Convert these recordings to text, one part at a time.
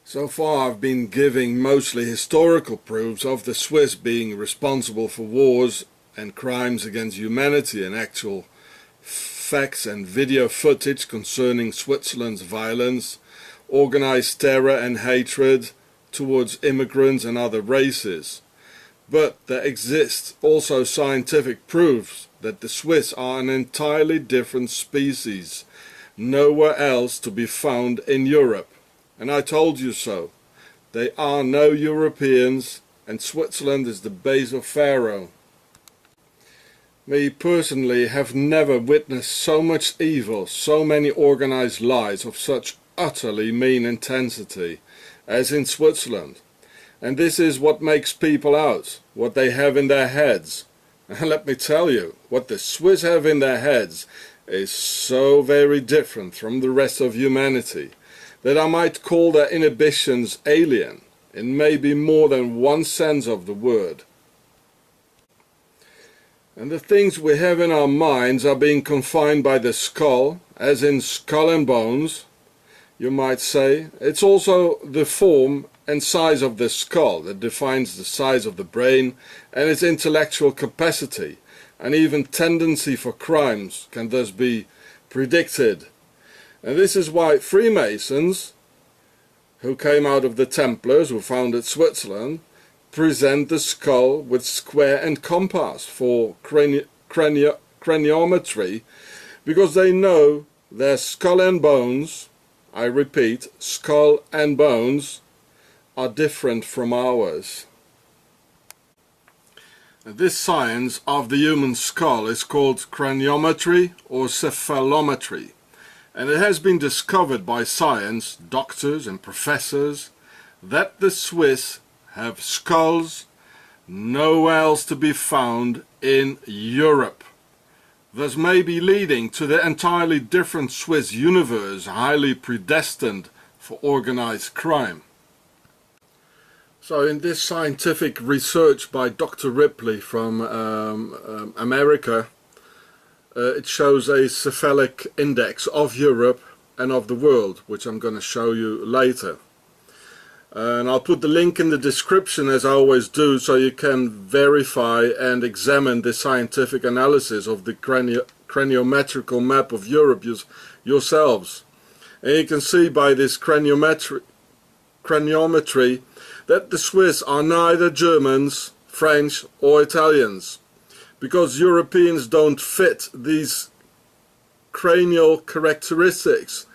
So far I've been giving mostly historical proofs of the Swiss being responsible for wars and crimes against humanity, and actual facts and video footage concerning Switzerland's violence, organized terror and hatred towards immigrants and other races. But there exists also scientific proofs that the Swiss are an entirely different species, nowhere else to be found in Europe. And I told you so. They are no Europeans, and Switzerland is the base of Pharaoh. Me personally have never witnessed so much evil, so many organized lies of such utterly mean intensity as in Switzerland. And this is what makes people out, what they have in their heads. And let me tell you, what the Swiss have in their heads is so very different from the rest of humanity that I might call their inhibitions alien, in maybe more than one sense of the word. And the things we have in our minds are being confined by the skull, as in skull and bones, you might say. It's also the form and size of the skull that defines the size of the brain and its intellectual capacity, and even tendency for crimes can thus be predicted. And this is why Freemasons, who came out of the Templars who founded Switzerland, present the skull with square and compass for craniometry, because they know their skull and bones, I repeat, skull and bones, are different from ours. This science of the human skull is called craniometry or cephalometry, and it has been discovered by science, doctors and professors, that the Swiss have skulls nowhere else to be found in Europe, thus maybe leading to the entirely different Swiss universe, highly predestined for organized crime. So in this scientific research by Dr. Ripley from America, it shows a cephalic index of Europe and of the world, which I'm going to show you later. And I'll put the link in the description, as I always do, so you can verify and examine the scientific analysis of the craniometrical map of Europe yourselves. And you can see by this craniometry that the Swiss are neither Germans, French or Italians, because Europeans don't fit these cranial characteristics.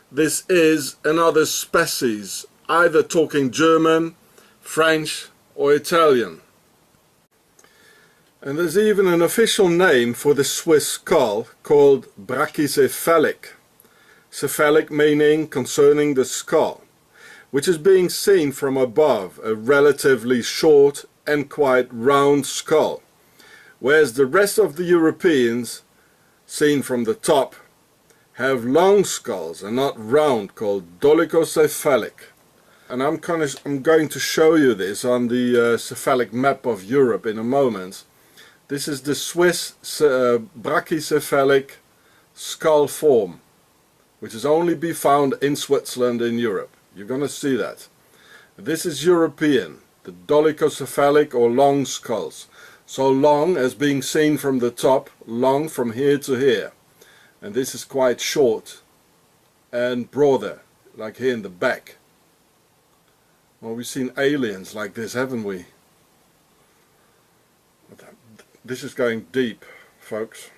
This is another species, either talking German, French or Italian. And there's even an official name for the Swiss skull called brachycephalic. Cephalic meaning concerning the skull, which is being seen from above, a relatively short and quite round skull, whereas the rest of the Europeans, seen from the top, have long skulls and not round, called dolichocephalic. And I'm going to show you this on the cephalic map of Europe in a moment. This is the Swiss brachycephalic skull form, which is only be found in Switzerland in Europe. You're going to see that. This is European, the dolichocephalic or long skulls. So long as being seen from the top, long from here to here. And this is quite short and broader, like here in the back. Well, we've seen aliens like this, haven't we? This is going deep, folks.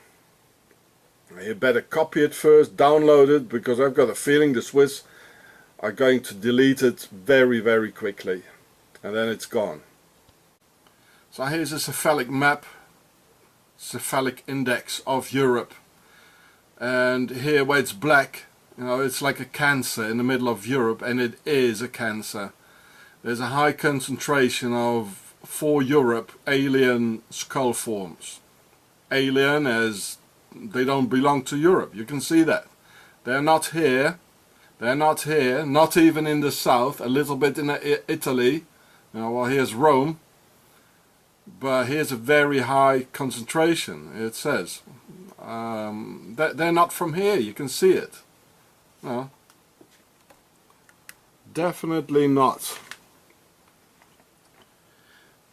You better copy it first, download it, because I've got a feeling the Swiss are going to delete it very, very quickly. And then it's gone. So here's a cephalic map, cephalic index of Europe. And here where it's black, you know, it's like a cancer in the middle of Europe, and it is a cancer. There's a high concentration of, for Europe, alien skull forms. Alien as they don't belong to Europe. You can see that. They're not here. They're not here. Not even in the south. A little bit in Italy. You know, well, here's Rome. But here's a very high concentration. It says. They're not from here. You can see it. You know. Definitely not.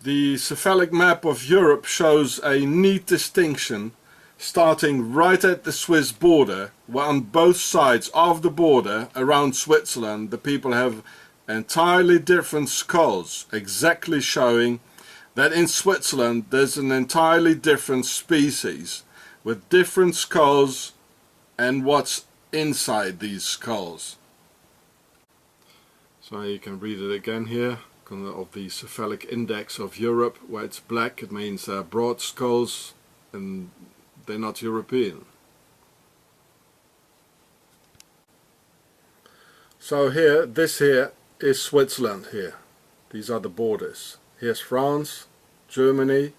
The cephalic map of Europe shows a neat distinction starting right at the Swiss border, where on both sides of the border around Switzerland the people have entirely different skulls, exactly showing that in Switzerland there's an entirely different species with different skulls and what's inside these skulls. So you can read it again here of the cephalic index of Europe, where it's black, it means broad skulls and they're not European. So here, this here is Switzerland here. These are the borders. Here's France, Germany,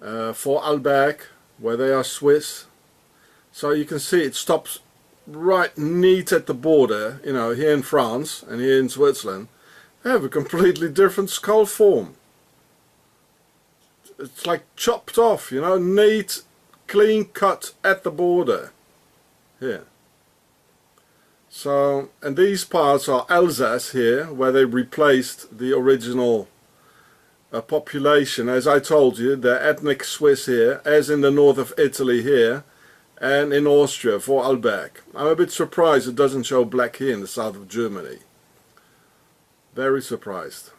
Vorarlberg, where they are Swiss. So you can see it stops right neat at the border, you know, here in France and here in Switzerland. They have a completely different skull form. It's like chopped off, you know, neat, clean cut at the border. Here. So, and these parts are Alsace here, where they replaced the original population. As I told you, they're ethnic Swiss here, as in the north of Italy here, and in Austria, Vorarlberg. I'm a bit surprised it doesn't show black here in the south of Germany. Very surprised.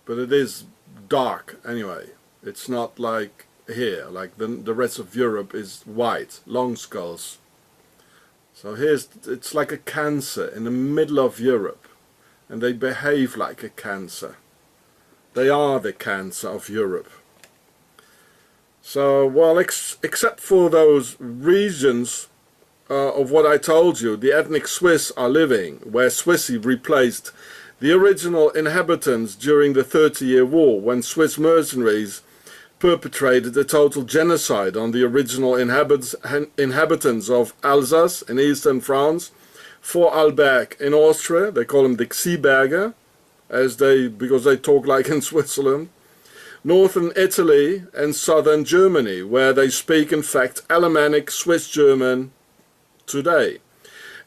But it is dark anyway. It's not like here, like the rest of Europe is white, long skulls. So here's, it's like a cancer in the middle of Europe, and they behave like a cancer. They are the cancer of Europe. So, well, except for those regions of what I told you, the ethnic Swiss are living, where Swissy replaced the original inhabitants during the 30-Year War, when Swiss mercenaries perpetrated a total genocide on the original inhabitants of Alsace in eastern France, Vorarlberg in Austria, they call them the Xieberger, because they talk like in Switzerland, northern Italy and southern Germany, where they speak in fact Alemannic Swiss German today,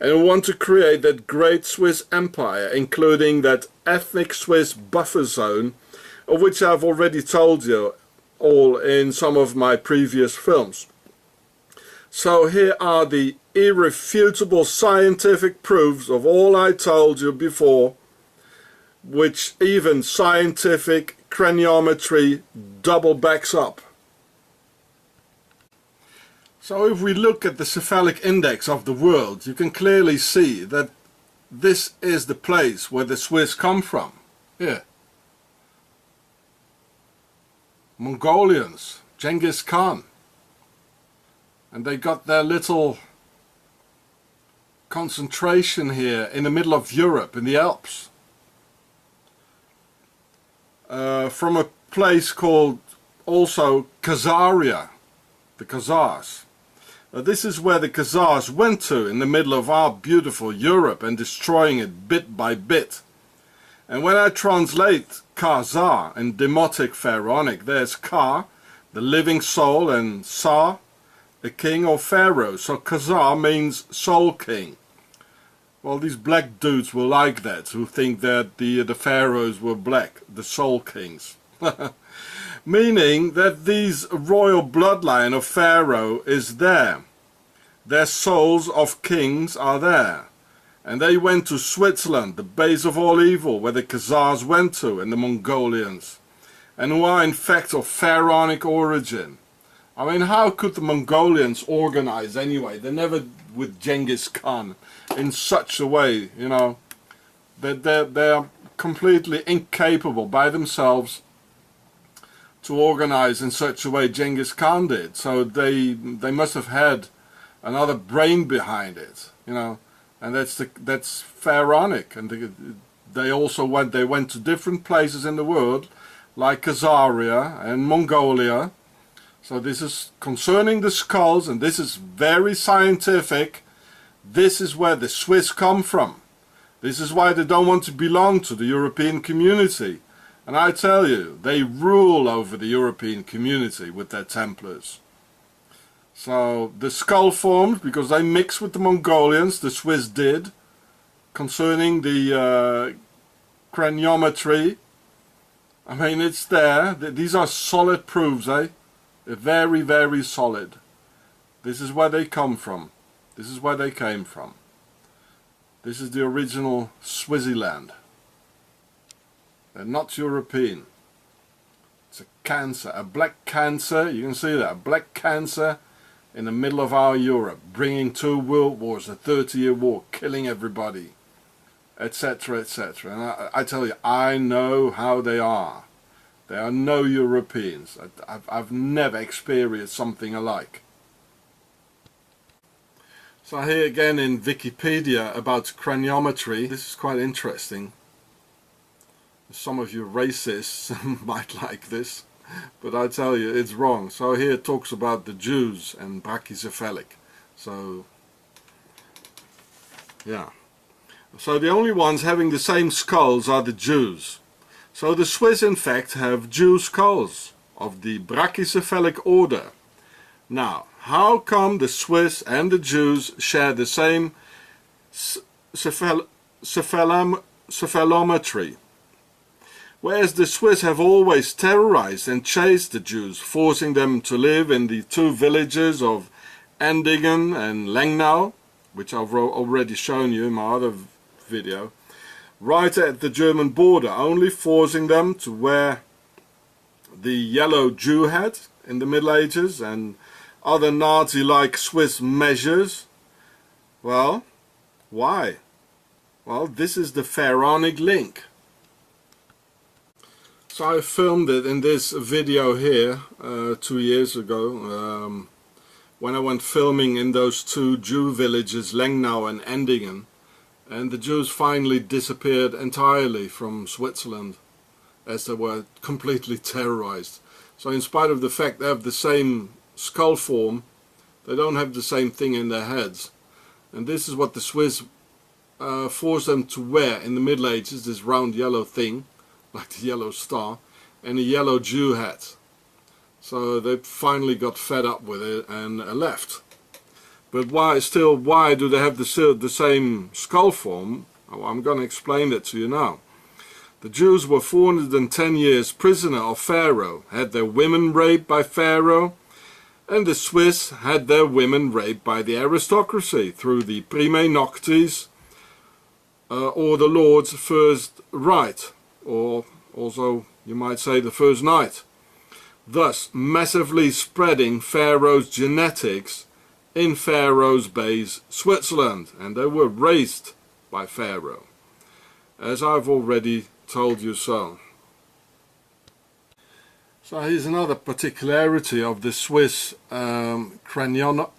and want to create that great Swiss empire, including that ethnic Swiss buffer zone, of which I've already told you all in some of my previous films. So here are the irrefutable scientific proofs of all I told you before, which even scientific craniometry double backs up. So if we look at the cephalic index of the world, you can clearly see that this is the place where the Swiss come from. Here. Mongolians, Genghis Khan, and they got their little concentration here in the middle of Europe in the Alps, from a place called also Khazaria, the Khazars. This is where the Khazars went to in the middle of our beautiful Europe and destroying it bit by bit. And when I translate Khazar in Demotic Pharaonic, there's Ka, the living soul, and Sa, the king or pharaoh. So Khazar means soul king. Well, these black dudes will like that, who think that the pharaohs were black, the soul kings. Meaning that these royal bloodline of pharaoh is there. Their souls of kings are there. And they went to Switzerland, the base of all evil, where the Khazars went to, and the Mongolians, and who are in fact of pharaonic origin. I mean, how could the Mongolians organize anyway? They never with Genghis Khan in such a way, you know. They're completely incapable by themselves to organize in such a way Genghis Khan did. So they must have had another brain behind it, you know. And that's pharaonic, and they went to different places in the world, like Khazaria and Mongolia. So this is concerning the skulls, and this is very scientific. This is where the Swiss come from. This is why they don't want to belong to the European community. And I tell you, they rule over the European community with their Templars. So the skull formed because they mixed with the Mongolians, the Swiss did, concerning the craniometry. I mean, it's there. These are solid proofs, eh? They're very, very solid. This is where they come from. This is where they came from. This is the original Swaziland. They're not European. It's a cancer, a black cancer. You can see that, a black cancer in the middle of our Europe, bringing 2 world wars, a 30-year war, killing everybody, etc., etc. And I tell you, I know how they are. They are no Europeans. I've never experienced something alike. So here again in Wikipedia about craniometry. This is quite interesting. Some of you racists might like this, but I tell you it's wrong. So here it talks about the Jews and brachycephalic. So yeah. So the only ones having the same skulls are the Jews. So the Swiss in fact have Jew skulls of the brachycephalic order. Now, how come the Swiss and the Jews share the same cephalometry? Whereas the Swiss have always terrorized and chased the Jews, forcing them to live in the 2 villages of Endingen and Lengnau, which I've already shown you in my other video, right at the German border, only forcing them to wear the yellow Jew hat in the Middle Ages and other Nazi-like Swiss measures. Well, why? Well, this is the pharaonic link. So I filmed it in this video here 2 years ago, when I went filming in those 2 Jew villages, Lengnau and Endingen, and the Jews finally disappeared entirely from Switzerland as they were completely terrorized. So in spite of the fact they have the same skull form, they don't have the same thing in their heads. And this is what the Swiss forced them to wear in the Middle Ages, this round yellow thing, like the yellow star, and a yellow Jew hat. So they finally got fed up with it and left. But why do they have the same skull form? Oh, I'm going to explain that to you now. The Jews were 410 years prisoner of Pharaoh, had their women raped by Pharaoh, and the Swiss had their women raped by the aristocracy through the prime noctis, or the Lord's first right, or also you might say the first night, thus massively spreading Pharaoh's genetics in Pharaoh's base, Switzerland, and they were raised by Pharaoh, as I've already told you so. So here's another particularity of the Swiss craniometry.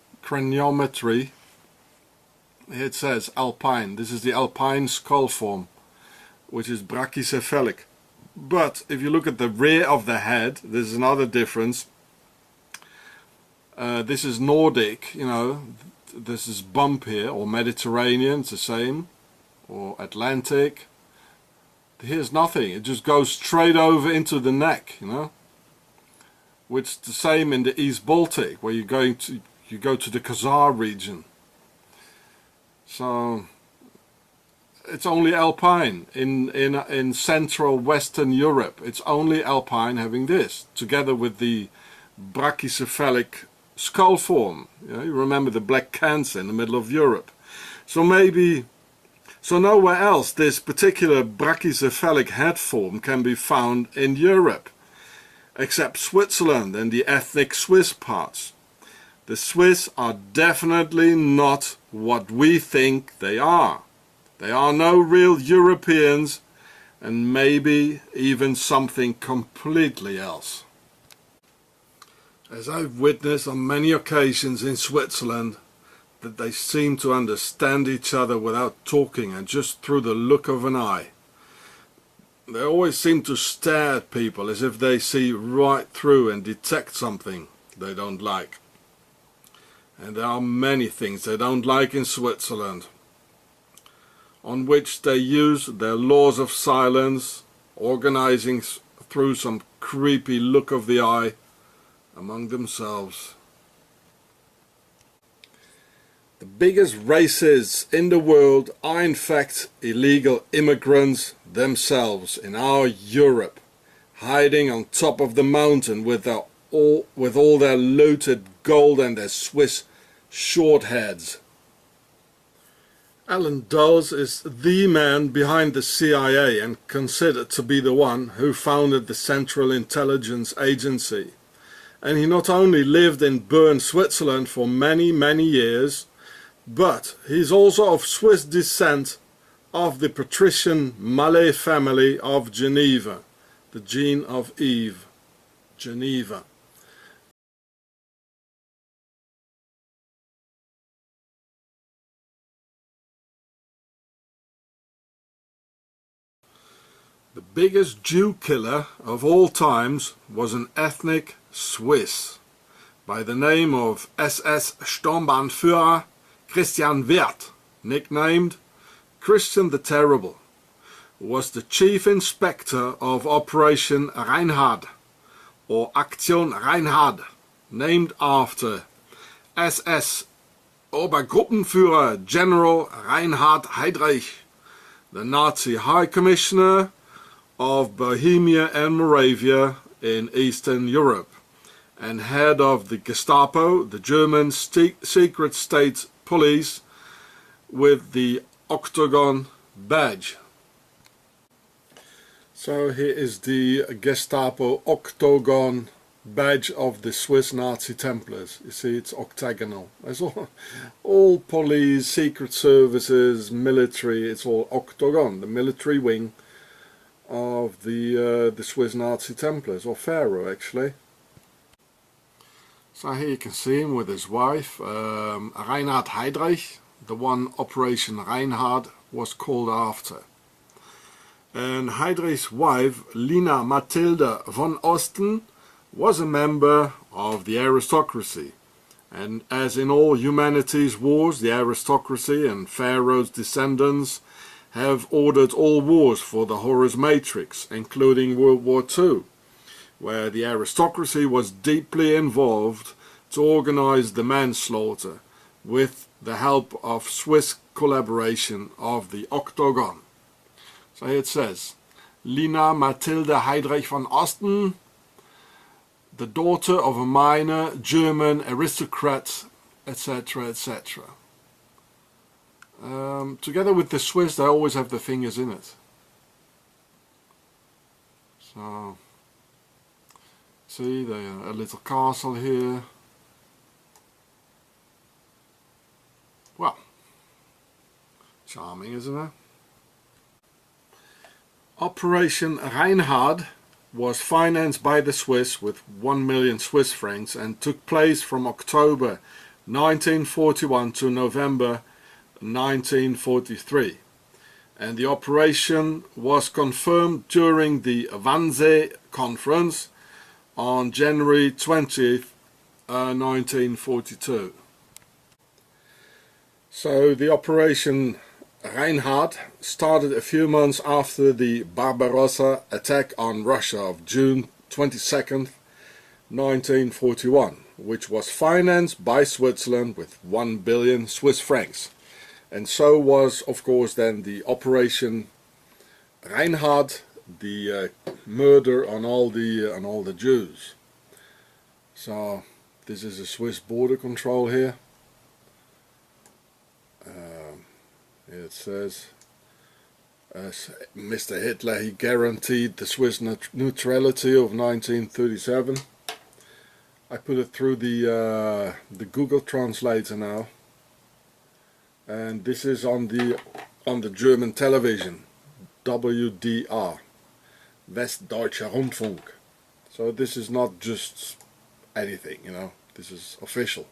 It says alpine. This is the alpine skull form, which is brachycephalic. But if you look at the rear of the head, there's another difference. This is Nordic, you know, this is bump here, or Mediterranean, it's the same, or Atlantic. Here's nothing, it just goes straight over into the neck, you know. Which is the same in the East Baltic, where you go to the Khazar region. So it's only alpine in central Western Europe. It's only alpine having this, together with the brachycephalic skull form. You know, you remember the black cancer in the middle of Europe. So nowhere else this particular brachycephalic head form can be found in Europe, except Switzerland and the ethnic Swiss parts. The Swiss are definitely not what we think they are. They are no real Europeans, and maybe even something completely else. As I've witnessed on many occasions in Switzerland, that they seem to understand each other without talking and just through the look of an eye. They always seem to stare at people as if they see right through and detect something they don't like. And there are many things they don't like in Switzerland, on which they use their laws of silence, organizing through some creepy look of the eye among themselves. The biggest racists in the world are in fact illegal immigrants themselves in our Europe, hiding on top of the mountain with all their looted gold and their Swiss short heads. Alan Dulles is the man behind the CIA and considered to be the one who founded the Central Intelligence Agency. And he not only lived in Bern, Switzerland for many years, but he's also of Swiss descent of the patrician Malay family of Geneva, the gene of Eve, Geneva. The biggest Jew killer of all times was an ethnic Swiss by the name of SS Sturmbannführer Christian Wirth, nicknamed Christian the Terrible, who was the chief inspector of Operation Reinhard, or Aktion Reinhard, named after SS Obergruppenführer General Reinhard Heydrich, the Nazi High Commissioner of Bohemia and Moravia in Eastern Europe, and head of the Gestapo, the German secret state police, with the Octagon badge. So here is the Gestapo Octagon badge of the Swiss Nazi Templars. You see, it's octagonal. It's all police, secret services, military, it's all octagon, the military wing of the Swiss Nazi Templars, or Pharaoh actually. So here you can see him with his wife, Reinhard Heydrich, the one Operation Reinhard was called after. And Heydrich's wife, Lina Mathilde von Osten, was a member of the aristocracy. And as in all humanities wars, the aristocracy and Pharaoh's descendants have ordered all wars for the horrors matrix, including World War II, where the aristocracy was deeply involved to organize the manslaughter with the help of Swiss collaboration of the Octagon. So here it says, Lina Mathilde Heydrich von Osten, the daughter of a minor German aristocrat, etc., etc. Together with the Swiss, they always have the fingers in it. So, see, a little castle here. Well, charming, isn't it? Operation Reinhard was financed by the Swiss with 1 million Swiss francs and took place from October 1941 to November 1943, and the operation was confirmed during the Wannsee Conference on January 20th, 1942. So the Operation Reinhard started a few months after the Barbarossa attack on Russia of June 22nd, 1941, which was financed by Switzerland with 1 billion Swiss francs. And so was, of course, then the Operation Reinhard, the murder on all the Jews. So this is a Swiss border control here. It says, as Mr. Hitler, he guaranteed the Swiss neutrality of 1937. I put it through the Google translator now, and this is on the German television, WDR, Westdeutscher Rundfunk. So this is not just anything, you know, this is official.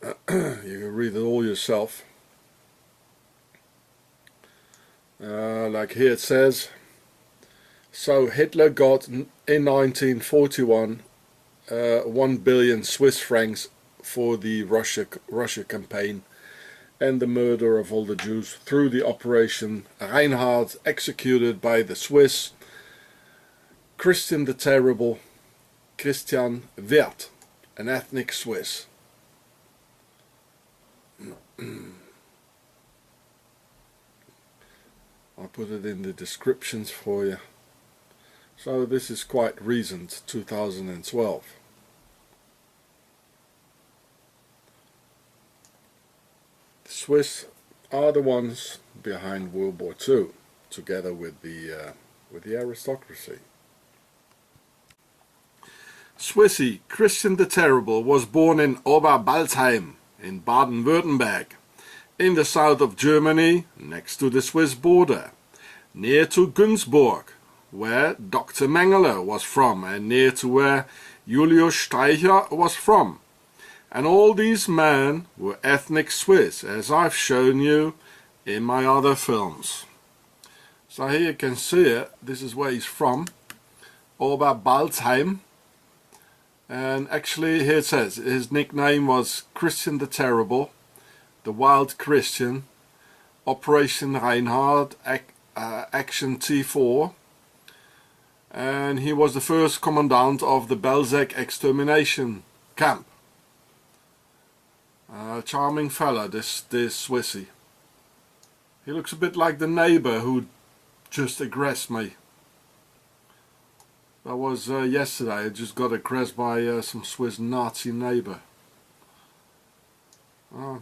You can read it all yourself. Like here it says, so Hitler got in 1941 1 billion Swiss francs for the Russia campaign and the murder of all the Jews through the Operation Reinhard, executed by the Swiss Christian the Terrible, Christian Wirth, an ethnic Swiss. I'll put it in the descriptions for you. So this is quite recent, 2012. The Swiss are the ones behind World War II, together with the aristocracy. Swissy Christian the Terrible was born in Oberbalzheim in Baden-Württemberg, in the south of Germany, next to the Swiss border, near to Günzburg, where Dr. Mengele was from, and near to where Julius Streicher was from. And all these men were ethnic Swiss, as I've shown you in my other films. So here you can see it, this is where he's from, Oberbalzheim. And actually here it says his nickname was Christian the Terrible, the Wild Christian, Operation Reinhard, Action T4, and he was the first commandant of the Belzec extermination camp. Charming fella, this Swissy. He looks a bit like the neighbor who just aggressed me. That was yesterday. I just got aggressed by some Swiss Nazi neighbor. I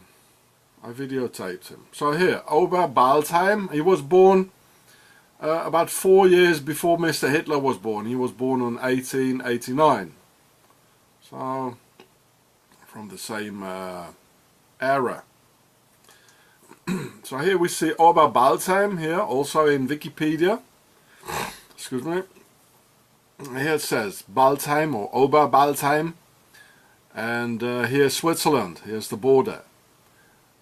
videotaped him. So here, Oberbalzheim. He was born about 4 years before Mr. Hitler was born. He was born in 1889. So, from the same era. So here we see Oberbalzheim here, also in Wikipedia. Excuse me. Here it says Balzheim or Oberbalzheim, and here's Switzerland, here's the border.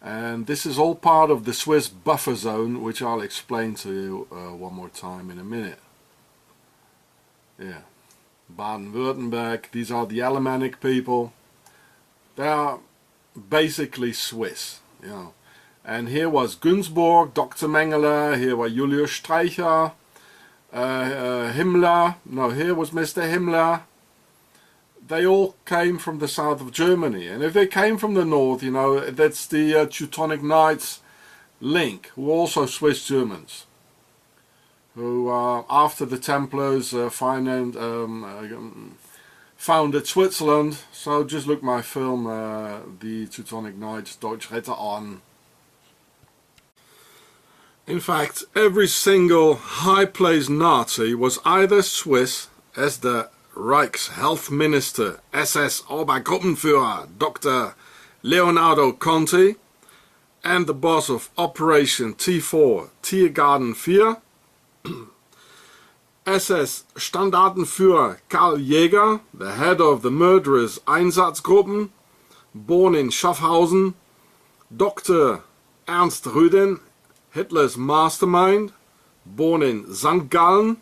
And this is all part of the Swiss buffer zone, which I'll explain to you one more time in a minute. Yeah, Baden-Württemberg, these are the Alemannic people. They are basically Swiss, you know. And here was Günzburg, Dr. Mengele, here was Julius Streicher, Himmler, no, here was Mr. Himmler. They all came from the south of Germany, and if they came from the north, you know, that's the Teutonic Knights link, who are also Swiss Germans, who after the Templars founded Switzerland. So just look my film, the Teutonic Knights, Deutsche Ritter an. In fact, every single high-placed Nazi was either Swiss, as the Reichshealth Minister, SS Obergruppenführer Dr. Leonardo Conti, and the boss of Operation T4, Tiergarten 4, SS Standartenführer Karl Jäger, the head of the murderers Einsatzgruppen, born in Schaffhausen, Dr. Ernst Rüden, Hitler's mastermind, born in St. Gallen,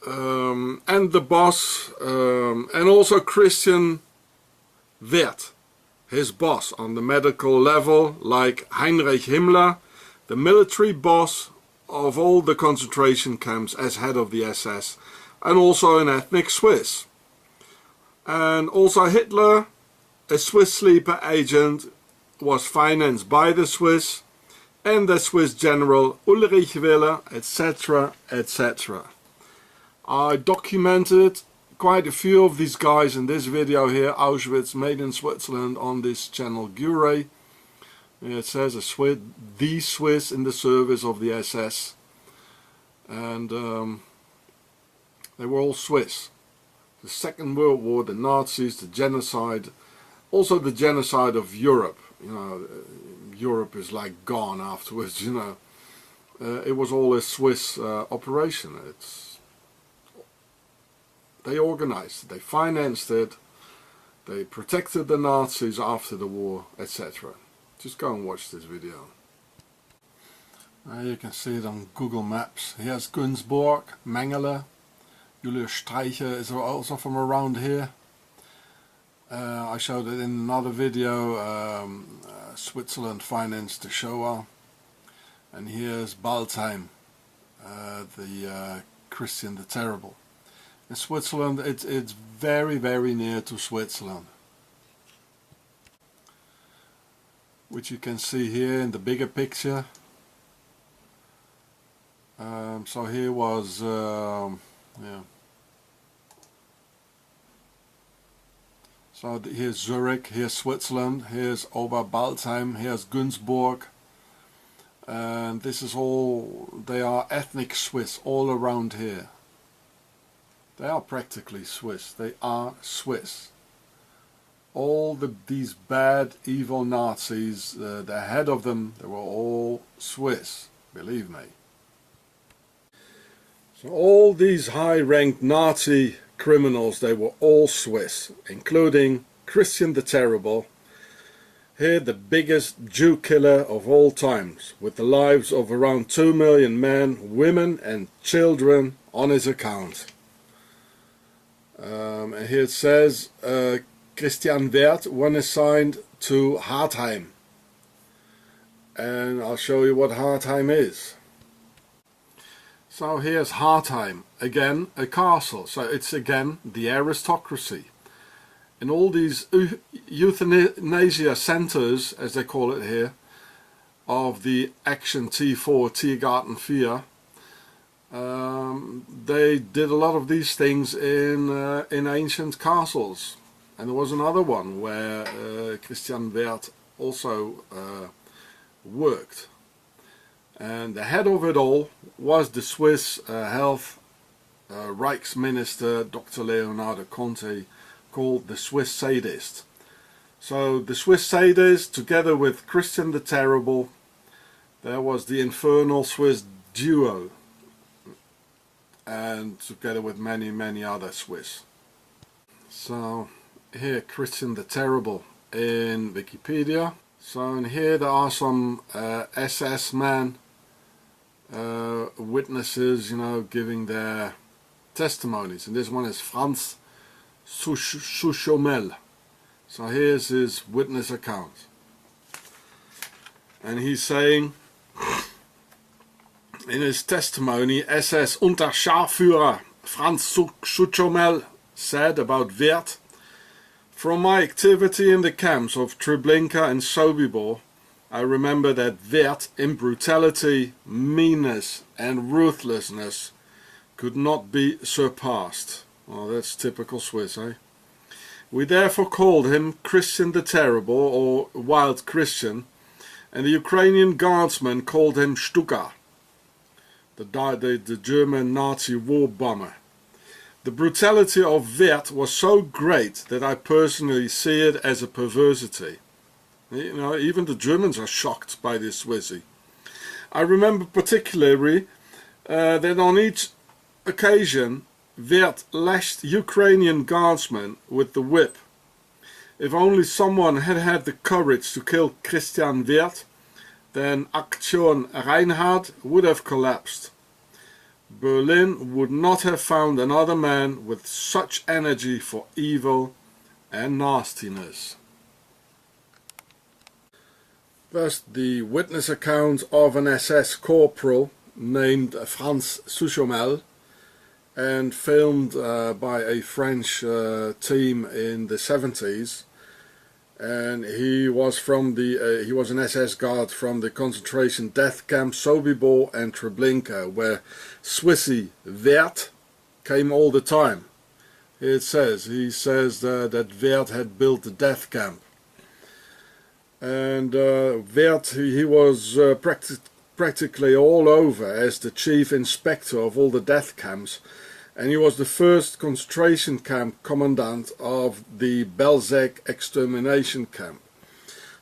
and the boss, and also Christian Wirth, his boss on the medical level, like Heinrich Himmler, the military boss of all the concentration camps as head of the SS, and also an ethnic Swiss. And also Hitler, a Swiss sleeper agent, was financed by the Swiss and the Swiss general Ulrich Wille, etc., etc. I documented quite a few of these guys in this video here, Auschwitz Made in Switzerland, on this channel GIUREH. It says the Swiss in the service of the SS, and they were all Swiss. The Second World War, the Nazis, the genocide, also the genocide of Europe. You know, Europe is like gone afterwards, you know. It was all a Swiss operation. They organized it, they financed it, they protected the Nazis after the war, etc. Just go and watch this video. You can see it on Google Maps. Here's Günzburg, Mengele, Julius Streicher is also from around here. I showed it in another video. Switzerland financed the Shoah. And here's Balzheim, the Christian the Terrible. In Switzerland, it's very, very near to Switzerland. which you can see here in the bigger picture. So here was yeah. So here's Zurich, here's Switzerland, here's Oberbaltheim, here's Günzburg, and this is all, they are ethnic Swiss all around here. They are practically Swiss, they are Swiss. All these bad, evil Nazis, the head of them, they were all Swiss, believe me. So all these high-ranked Nazi criminals, they were all Swiss, including Christian the Terrible, here the biggest Jew killer of all times, with the lives of around 2 million men, women and children on his account. And here it says Christian Wert was assigned to Hartheim, and I'll show you what Hartheim is. So here's Hartheim, again a castle, so it's again the aristocracy. In all these euthanasia centers, as they call it here, of the Action T4, Tiergarten 4, they did a lot of these things in ancient castles. And there was another one where Christian Wert also worked. And the head of it all was the Swiss health Reichsminister Dr. Leonardo Conti, called the Swiss Sadist. So the Swiss Sadist, together with Christian the Terrible, there was the infernal Swiss duo, and together with many, many other Swiss. So here Christian the Terrible in Wikipedia. So in here there are some SS men, witnesses, you know, giving their testimonies, and this one is Franz Suchomel. So here's his witness account, and he's saying in his testimony, SS Unterscharführer Franz Suchomel said about Wert, "From my activity in the camps of Treblinka and Sobibor, I remember that Wert in brutality, meanness and ruthlessness could not be surpassed." Oh, that's typical Swiss, eh? "We therefore called him Christian the Terrible, or Wild Christian, and the Ukrainian guardsmen called him Stuka, the German Nazi war bomber. The brutality of Wert was so great that I personally see it as a perversity. You know, even the Germans are shocked by this Swissy. I remember particularly that on each occasion Wert lashed Ukrainian guardsmen with the whip. If only someone had had the courage to kill Christian Wert, then Aktion Reinhard would have collapsed. Berlin would not have found another man with such energy for evil and nastiness." Thus the witness account of an SS corporal named Franz Suchomel, and filmed by a French team in the 70s, and he was from the he was an SS guard from the concentration death camp Sobibor and Treblinka, where Swissy Wert came all the time. He says that Wert had built the death camp, and Wert he was practically all over as the chief inspector of all the death camps, and he was the first concentration camp commandant of the Belzec extermination camp.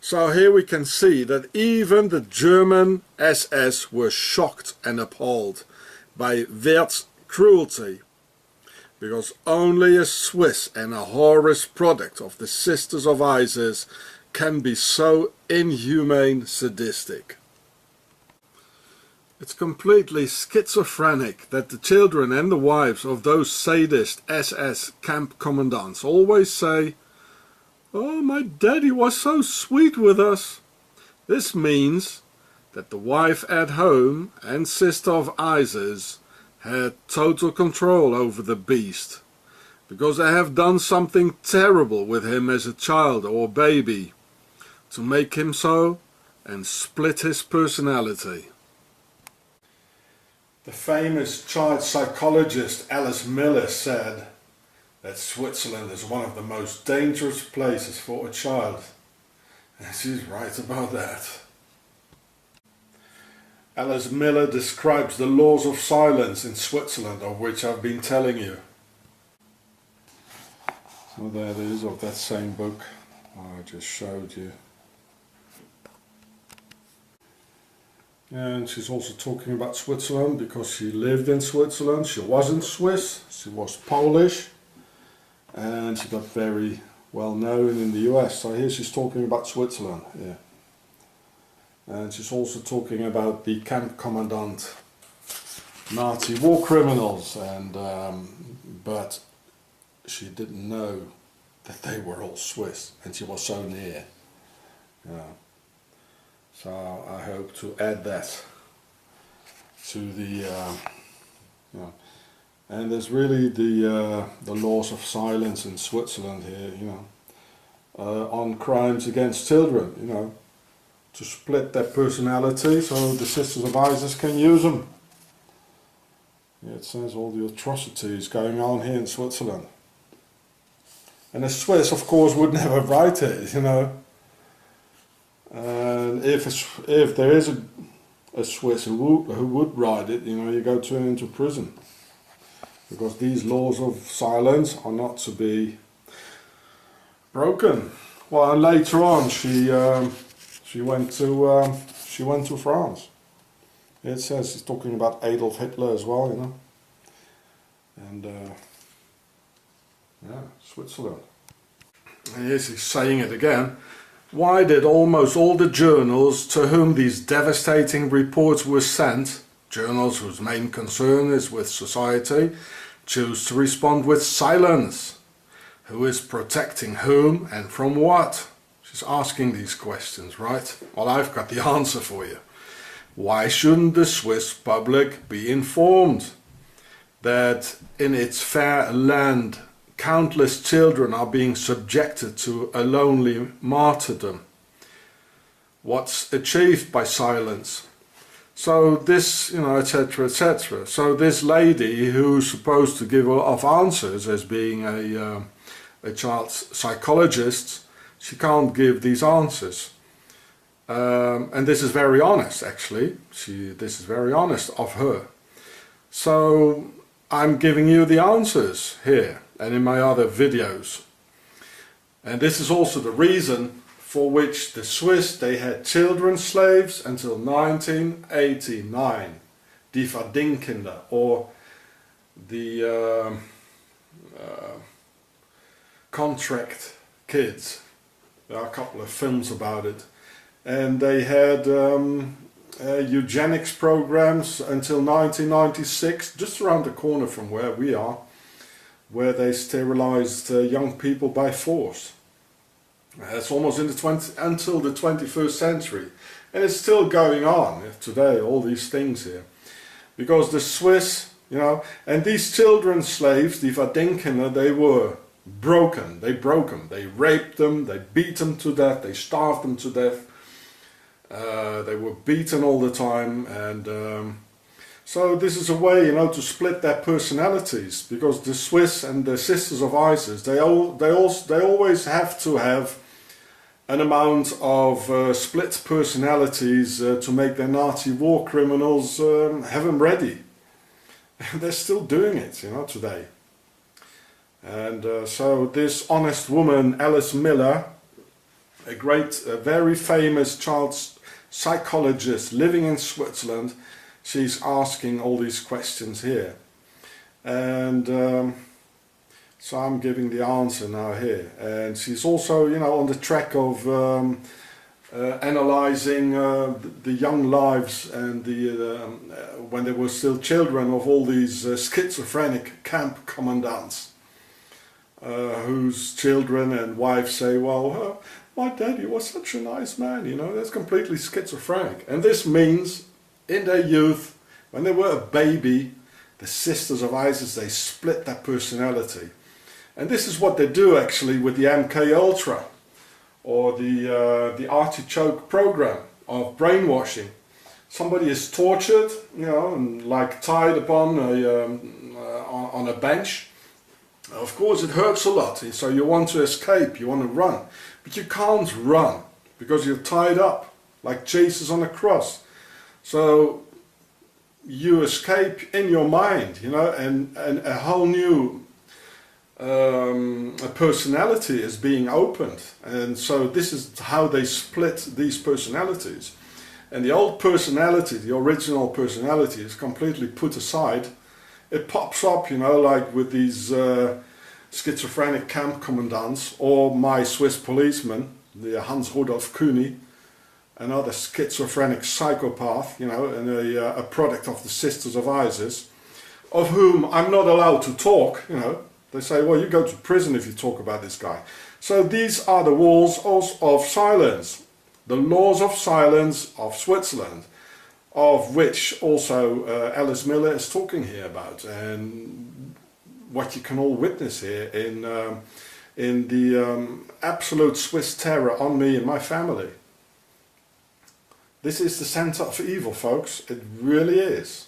So here we can see that even the German SS were shocked and appalled by Wert's cruelty, because only a Swiss and a Horus product of the Sisters of Isis can be so inhumane sadistic. It's completely schizophrenic that the children and the wives of those sadist SS camp commandants always say, "Oh, my daddy was so sweet with us." This means that the wife at home and sister of Isis had total control over the beast, because they have done something terrible with him as a child or baby, to make him so and split his personality. The famous child psychologist Alice Miller said that Switzerland is one of the most dangerous places for a child. And she's right about that. Alice Miller describes the laws of silence in Switzerland, of which I've been telling you. So there it is, of that same book I just showed you. And she's also talking about Switzerland because she lived in Switzerland. She wasn't Swiss, she was Polish, and she got very well known in the US. So here she's talking about Switzerland, yeah. And she's also talking about the camp commandant, Nazi war criminals, and but she didn't know that they were all Swiss, and she was so near. Yeah. So I hope to add that to the, yeah. And there's really the laws of silence in Switzerland here, you know, on crimes against children, you know, to split their personality so the Sisters of ISIS can use them. Yeah, it says all the atrocities going on here in Switzerland. And a Swiss, of course, would never write it, you know. And if there is a Swiss who would write it, you know, you go into prison. Because these laws of silence are not to be broken. Well, and later on she went to France. It says she's talking about Adolf Hitler as well, you know. And yeah, Switzerland. And yes, he's saying it again. Why did almost all the journals to whom these devastating reports were sent, journals whose main concern is with society, choose to respond with silence? Who is protecting whom and from what? She's asking these questions, right? Well, I've got the answer for you. Why shouldn't the Swiss public be informed that in its fair land countless children are being subjected to a lonely martyrdom? What's achieved by silence? So this, you know, etc., etc. So this lady who's supposed to give off answers as being a child psychologist, she can't give these answers. And this is very honest, actually. This is very honest of her. So I'm giving you the answers here and in my other videos. And this is also the reason for which the Swiss, they had children slaves until 1989. Die Verdingkinder, or the contract kids. There are a couple of films about it. And they had eugenics programs until 1996, just around the corner from where we are, where they sterilized young people by force. It's almost in until the 21st century, and it's still going on today, all these things here. Because the Swiss, you know, and these children slaves, the Verdingkinder, they were broken. They broke them, they raped them, they beat them to death, they starved them to death. They were beaten all the time, and so this is a way, you know, to split their personalities, because the Swiss and the Sisters of ISIS, they always have to have an amount of split personalities to make their Nazi war criminals have them ready. And they're still doing it, you know, today. And so this honest woman, Alice Miller, a very famous child psychologist living in Switzerland, she's asking all these questions here. And so I'm giving the answer now here. And she's also, you know, on the track of analyzing the young lives and when they were still children of all these schizophrenic camp commandants, whose children and wives say, well, my daddy was such a nice man, you know, that's completely schizophrenic. And this means in their youth, when they were a baby, the Sisters of ISIS, they split their personality. And this is what they do actually with the MK Ultra, or the Artichoke program. of brainwashing. Somebody is tortured, you know, and like tied upon on a bench. Of course it hurts a lot, so you want to escape, you want to run, but you can't run because you're tied up like Jesus on a cross. So you escape in your mind, you know, and a whole new a personality is being opened. And so this is how they split these personalities. And the old personality, the original personality, is completely put aside. It pops up, you know, like with these schizophrenic camp commandants, or my Swiss policeman, the Hans Rudolf Kühni, another schizophrenic psychopath, you know, and a product of the Sisters of Isis, of whom I'm not allowed to talk, you know. They say, well, you go to prison if you talk about this guy. So these are the walls of silence, the laws of silence of Switzerland, of which also Alice Miller is talking here about, and what you can all witness here in the absolute Swiss terror on me and my family. This is the center of evil, folks. It really is.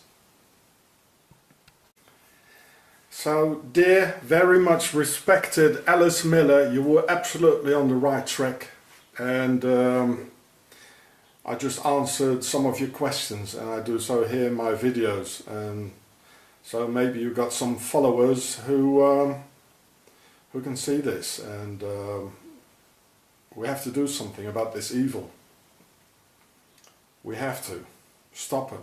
So, dear, very much respected Alice Miller, you were absolutely on the right track, and I just answered some of your questions, and I do so here in my videos, and so maybe you got some followers who can see this, and we have to do something about this evil. We have to stop it.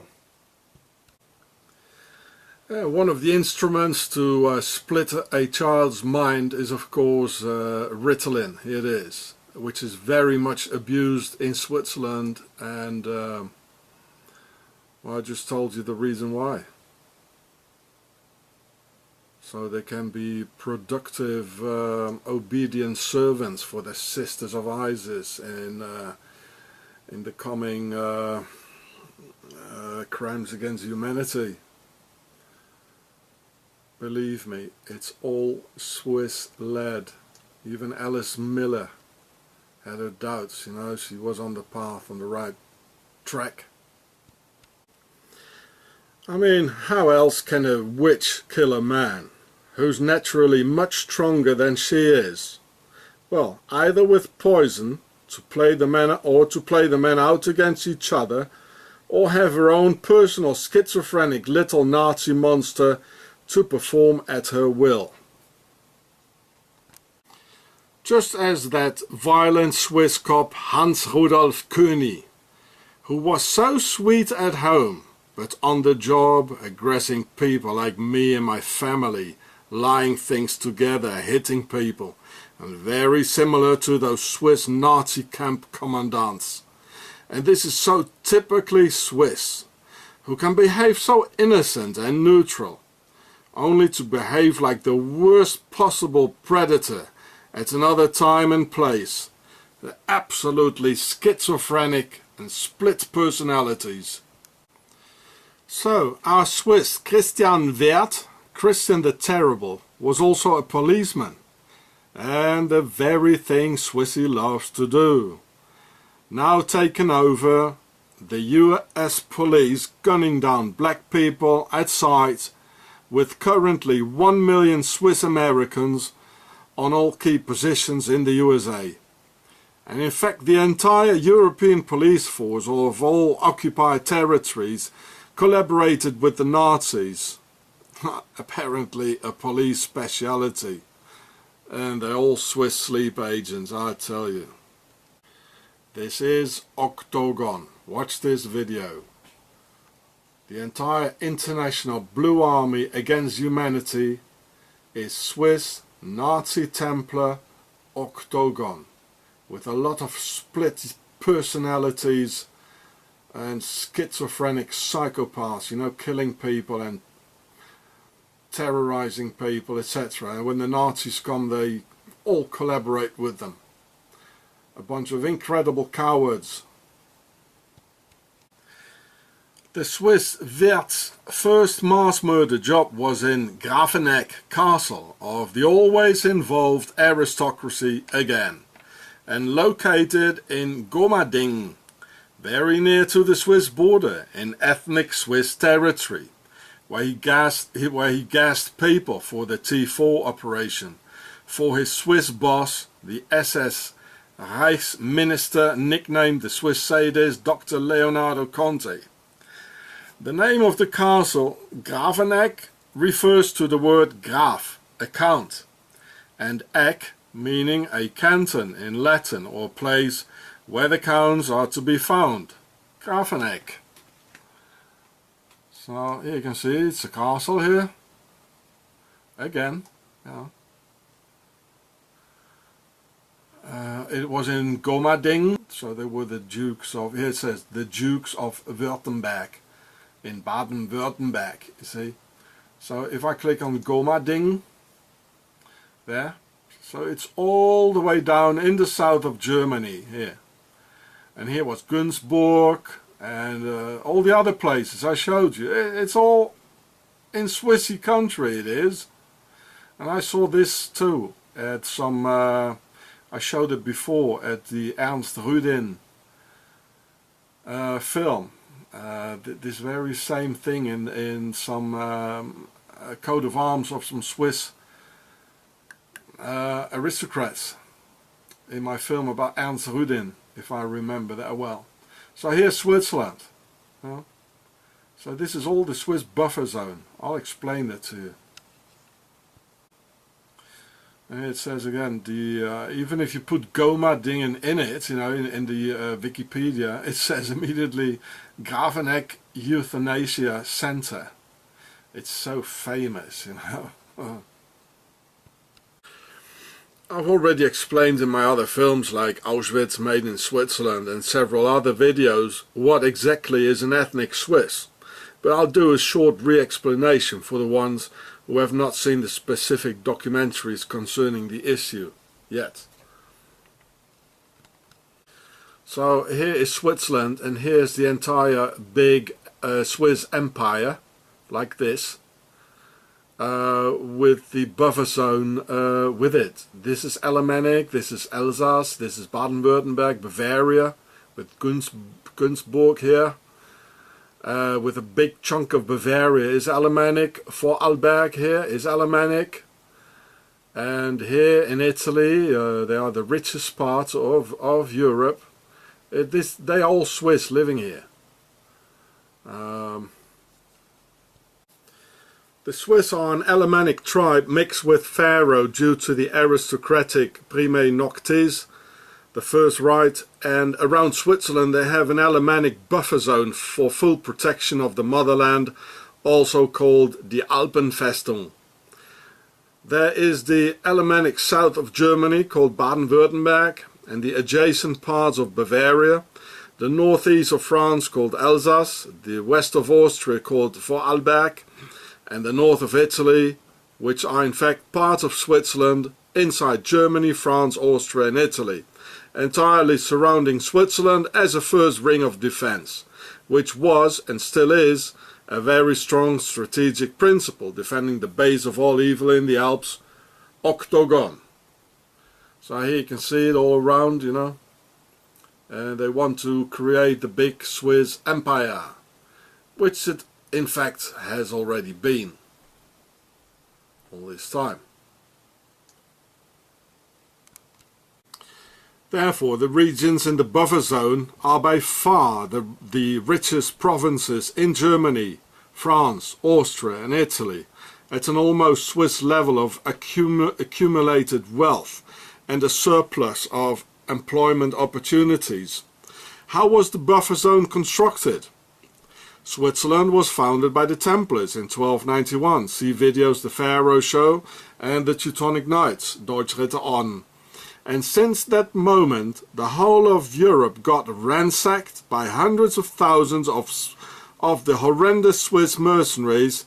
One of the instruments to split a child's mind is, of course, Ritalin. It is, which is very much abused in Switzerland, and well, I just told you the reason why. So they can be productive, obedient servants for the Sisters of Isis in the coming crimes against humanity. Believe me, it's all Swiss-led. Even Alice Miller had her doubts, you know, she was on the path, on the right track. I mean, how else can a witch kill a man who's naturally much stronger than she is? Well, either with poison to play the men, or to play the men out against each other, or have her own personal schizophrenic little Nazi monster to perform at her will. Just as that violent Swiss cop Hans Rudolf Kühni, who was so sweet at home, but on the job aggressing people like me and my family, lying things together, hitting people, and very similar to those Swiss Nazi camp commandants. And this is so typically Swiss, who can behave so innocent and neutral, only to behave like the worst possible predator at another time and place. They're absolutely schizophrenic and split personalities. So, our Swiss Christian Wert, Christian the Terrible, was also a policeman, and the very thing Swissy loves to do. Now taken over, the US police gunning down black people at sight, with currently 1 million Swiss Americans on all key positions in the USA. And in fact the entire European police force of all occupied territories collaborated with the Nazis. Apparently a police speciality. And they're all Swiss sleep agents, I tell you. This is Octagon. Watch this video. The entire International Blue Army Against Humanity is Swiss Nazi Templar Octagon, with a lot of split personalities and schizophrenic psychopaths, you know, killing people and terrorizing people, etc. And when the Nazis come, they all collaborate with them. A bunch of incredible cowards. The Swiss Wert's first mass murder job was in Grafeneck Castle of the always involved aristocracy again, and located in Gomading, very near to the Swiss border in ethnic Swiss territory, where he gassed people for the T4 operation, for his Swiss boss, the SS Reichsminister, nicknamed the Swiss sadist Dr. Leonardo Conti. The name of the castle, Graveneck, refers to the word Graf, a count, and Eck, meaning a canton in Latin, or place where the counts are to be found. Graveneck. So here you can see it's a castle here. Again, yeah. It was in Gomading, so they were the Dukes of, here it says, the Dukes of Württemberg, in Baden-Württemberg, you see. So if I click on Gomading, there, so it's all the way down in the south of Germany, here. And here was Günzburg, and all the other places I showed you. It's all in Swissy country, it is. And I saw this too, at some... I showed it before at the Ernst Rudin film. This very same thing in some coat of arms of some Swiss aristocrats in my film about Ernst Rudin, if I remember that well. So here's Switzerland. You know? So this is all the Swiss buffer zone. I'll explain that to you. And it says again, even if you put Gomadingen in it, you know, in the Wikipedia, it says immediately Graveneck Euthanasia Center. It's so famous, you know. I've already explained in my other films like Auschwitz Made in Switzerland and several other videos what exactly is an ethnic Swiss. But I'll do a short re-explanation for the ones who have not seen the specific documentaries concerning the issue yet. So here is Switzerland, and here's the entire big Swiss empire, like this, with the buffer zone with it. This is Alemannic, this is Alsace, this is Baden-Württemberg, Bavaria, with Günzburg here. With a big chunk of Bavaria is Alemannic. Vorarlberg here is Alemannic, and here in Italy they are the richest parts of Europe. They are all Swiss living here. The Swiss are an Alemannic tribe mixed with Pharaoh due to the aristocratic Prime Noctis, the first right, and around Switzerland they have an Alemannic buffer zone for full protection of the motherland, also called the Alpenfestung. There is the Alemannic south of Germany called Baden-Württemberg, and the adjacent parts of Bavaria, the northeast of France called Alsace, the west of Austria called Vorarlberg, and the north of Italy, which are in fact parts of Switzerland, inside Germany, France, Austria and Italy, entirely surrounding Switzerland as a first ring of defense, which was and still is a very strong strategic principle, defending the base of all evil in the Alps, octagon. So here you can see it all around, you know, and they want to create the big Swiss empire, which it in fact has already been all this time. Therefore, the regions in the buffer zone are by far the richest provinces in Germany, France, Austria and Italy, at an almost Swiss level of accumulated wealth and a surplus of employment opportunities. How was the buffer zone constructed? Switzerland was founded by the Templars in 1291. See videos The Pharaoh Show and the Teutonic Knights, Deutschritterorden. And since that moment, the whole of Europe got ransacked by hundreds of thousands of the horrendous Swiss mercenaries,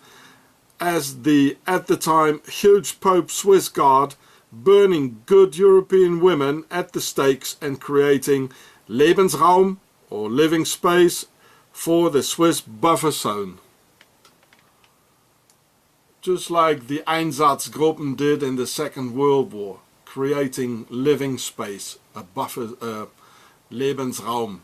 as the, at the time, huge Pope Swiss Guard, burning good European women at the stakes and creating Lebensraum, or living space, for the Swiss buffer zone. Just like the Einsatzgruppen did in the Second World War. Creating living space, a buffer, Lebensraum.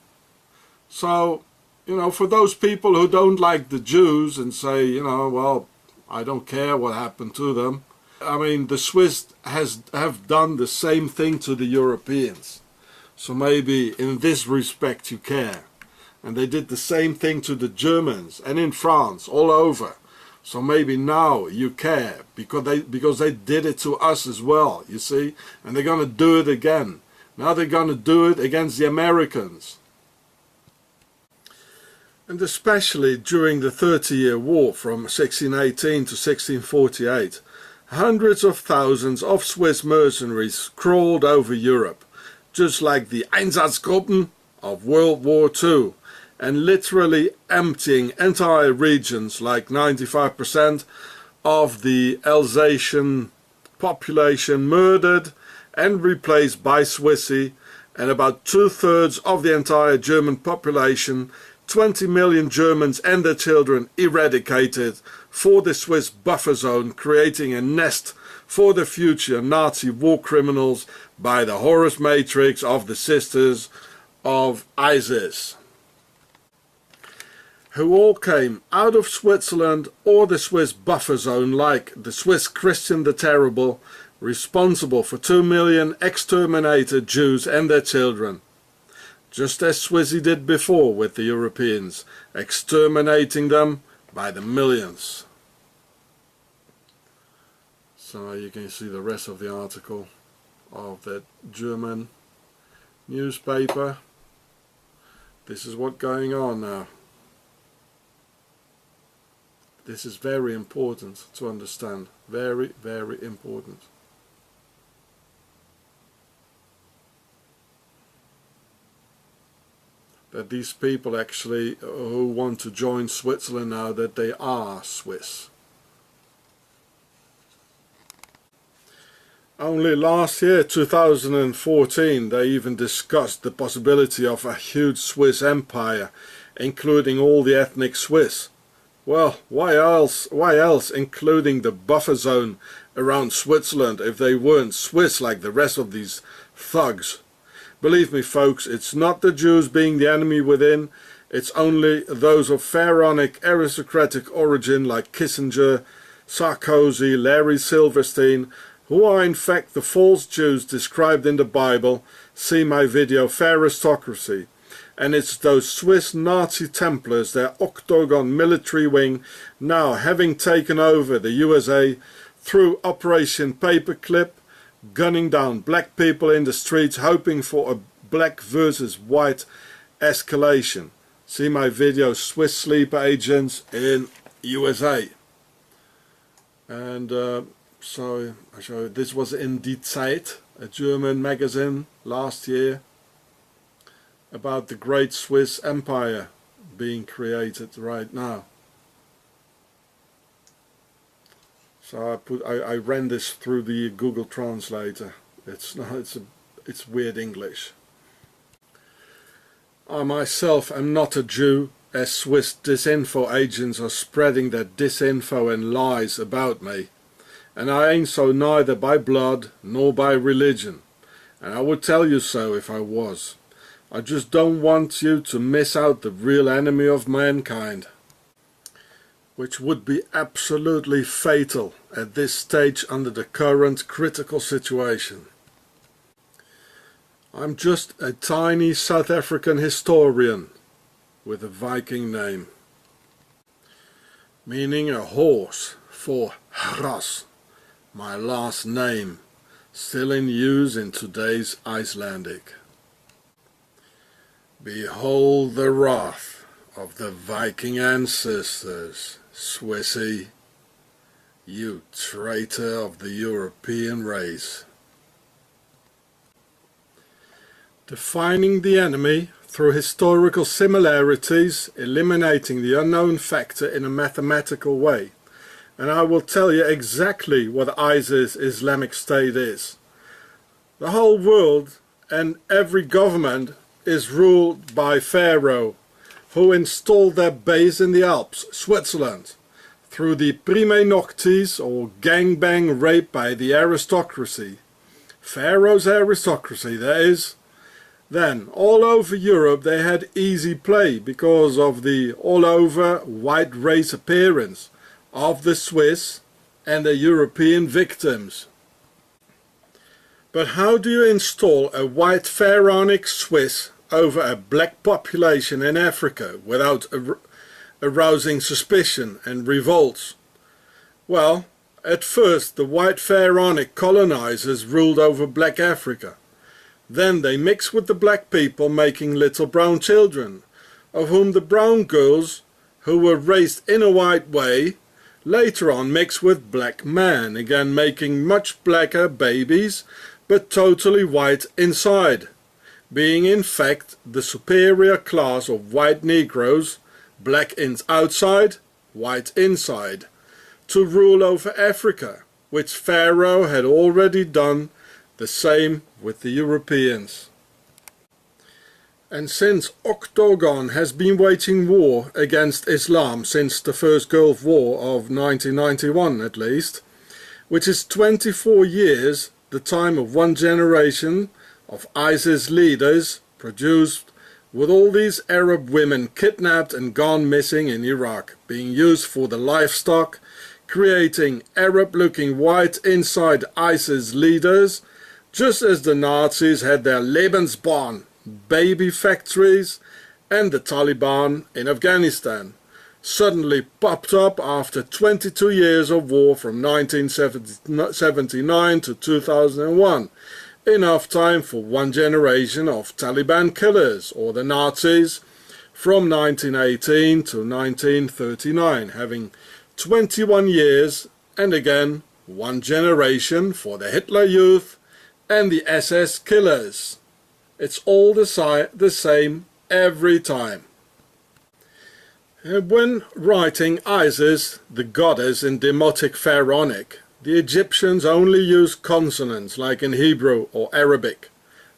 So, you know, for those people who don't like the Jews and say, you know, well, I don't care what happened to them. I mean, the Swiss have done the same thing to the Europeans. So maybe in this respect you care. And they did the same thing to the Germans and in France, all over. So maybe now you care because they did it to us as well, you see. And they're going to do it again. Now they're going to do it against the Americans. And especially during the 30-year War from 1618 to 1648, hundreds of thousands of Swiss mercenaries crawled over Europe, just like the Einsatzgruppen of World War II, and literally emptying entire regions, like 95% of the Alsatian population murdered and replaced by Swissy, and about 2/3 of the entire German population, 20 million Germans and their children, eradicated for the Swiss buffer zone, creating a nest for the future Nazi war criminals by the Horus matrix of the Sisters of ISIS, who all came out of Switzerland or the Swiss buffer zone, like the Swiss Christian the Terrible, responsible for 2 million exterminated Jews and their children. Just as Swissy did before with the Europeans, exterminating them by the millions. So you can see the rest of the article of that German newspaper. This is what's going on now. This is very important to understand. Very, very important. That these people actually who want to join Switzerland now, that they are Swiss. Only last year, 2014, they even discussed the possibility of a huge Swiss empire, including all the ethnic Swiss. Well, why else including the buffer zone around Switzerland if they weren't Swiss like the rest of these thugs? Believe me folks, it's not the Jews being the enemy within, it's only those of pharaonic aristocratic origin like Kissinger, Sarkozy, Larry Silverstein, who are in fact the false Jews described in the Bible. See my video Pharaistocracy. And it's those Swiss Nazi Templars, their octagon military wing, now having taken over the USA through Operation Paperclip, gunning down black people in the streets, hoping for a black versus white escalation. See my video Swiss Sleeper Agents in USA. And so I show you, this was in Die Zeit, a German magazine last year, about the great Swiss empire being created right now. So I ran this through the Google Translator. It's weird English. I myself am not a Jew, as Swiss disinfo agents are spreading their disinfo and lies about me, and I ain't so neither by blood nor by religion, and I would tell you so if I was. I just don't want you to miss out the real enemy of mankind, which would be absolutely fatal at this stage under the current critical situation. I'm just a tiny South African historian with a Viking name, meaning a horse for Hross, my last name, still in use in today's Icelandic. Behold the wrath of the Viking ancestors, Swissy, you traitor of the European race. Defining the enemy through historical similarities, eliminating the unknown factor in a mathematical way. And I will tell you exactly what ISIS, Islamic State, is. The whole world and every government is ruled by Pharaoh, who installed their base in the Alps, Switzerland, through the prime noctis, or gangbang rape by the aristocracy. Pharaoh's aristocracy, that is. Then all over Europe they had easy play because of the all over white race appearance of the Swiss and the European victims. But how do you install a white pharaonic Swiss over a black population in Africa without arousing suspicion and revolts? Well, at first the white pharaonic colonizers ruled over black Africa. Then they mixed with the black people, making little brown children, of whom the brown girls, who were raised in a white way, later on mixed with black men, again making much blacker babies, but totally white inside, being in fact the superior class of white Negroes, black outside, white inside, to rule over Africa, which Pharaoh had already done the same with the Europeans. And since Octagon has been waging war against Islam since the First Gulf War of 1991 at least, which is 24 years, the time of one generation of ISIS leaders produced, with all these Arab women kidnapped and gone missing in Iraq, being used for the livestock, creating Arab-looking white inside ISIS leaders, just as the Nazis had their Lebensborn baby factories, and the Taliban in Afghanistan suddenly popped up after 22 years of war from 1979 to 2001, enough time for one generation of Taliban killers, or the Nazis, from 1918 to 1939, having 21 years, and again one generation for the Hitler Youth and the SS killers. It's all the same every time. When writing Isis, the goddess in Demotic Pharaonic, the Egyptians only used consonants like in Hebrew or Arabic,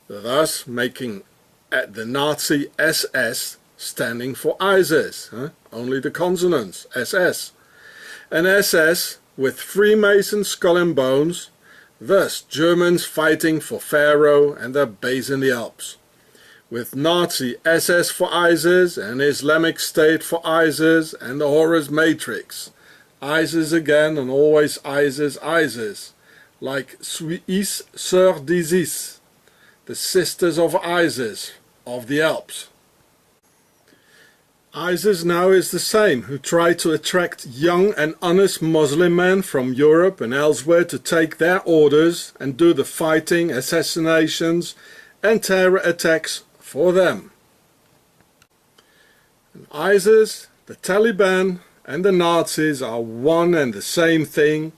thus making the Nazi SS standing for Isis, only the consonants, SS. An SS with Freemason skull and bones, thus Germans fighting for Pharaoh and their base in the Alps, with Nazi SS for ISIS and Islamic State for ISIS and the Horus Matrix. ISIS again and always ISIS, ISIS, like Suis Sœurs d'Isis, the sisters of ISIS of the Alps. ISIS now is the same, who try to attract young and honest Muslim men from Europe and elsewhere to take their orders and do the fighting, assassinations and terror attacks for them. And ISIS, the Taliban and the Nazis are one and the same thing,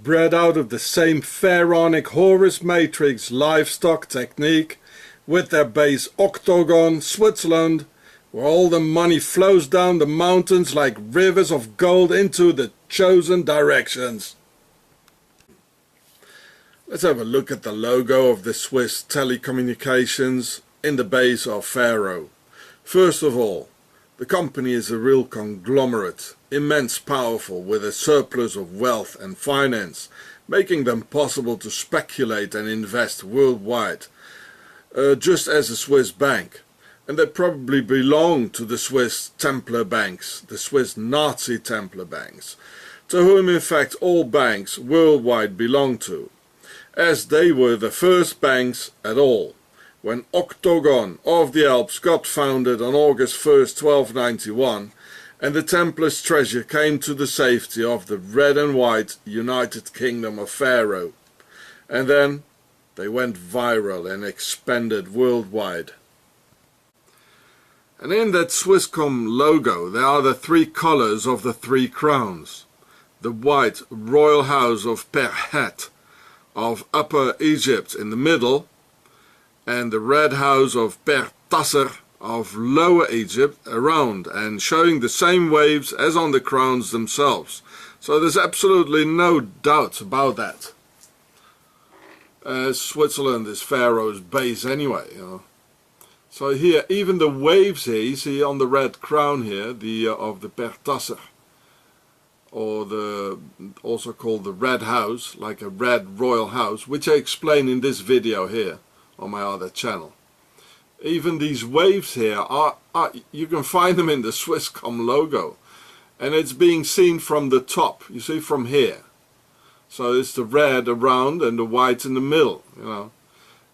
bred out of the same pharaonic Horus Matrix livestock technique, with their base Octagon, Switzerland, where all the money flows down the mountains like rivers of gold into the chosen directions. Let's have a look at the logo of the Swiss telecommunications in the base of Pharaoh. First of all, the company is a real conglomerate, immense powerful, with a surplus of wealth and finance, making them possible to speculate and invest worldwide, just as a Swiss bank. And they probably belong to the Swiss Templar banks, the Swiss Nazi Templar banks, to whom in fact all banks worldwide belong to, as they were the first banks at all. When Octagon of the Alps got founded on August 1st, 1291, and the Templars' treasure came to the safety of the red and white United Kingdom of Pharaoh. And then they went viral and expanded worldwide. And in that Swisscom logo there are the three colors of the three crowns. The white royal house of Perhet of Upper Egypt in the middle, and the red house of Pertasser of Lower Egypt around, and showing the same waves as on the crowns themselves. So there's absolutely no doubt about that. Switzerland is Pharaoh's base anyway, you know. So here, even the waves here, you see on the red crown here, of the Pertasser, or also called the red house, like a red royal house, which I explain in this video here on my other channel. Even these waves here are you can find them in the Swisscom logo, and it's being seen from the top. You see, from here. So it's the red around and the white in the middle, you know.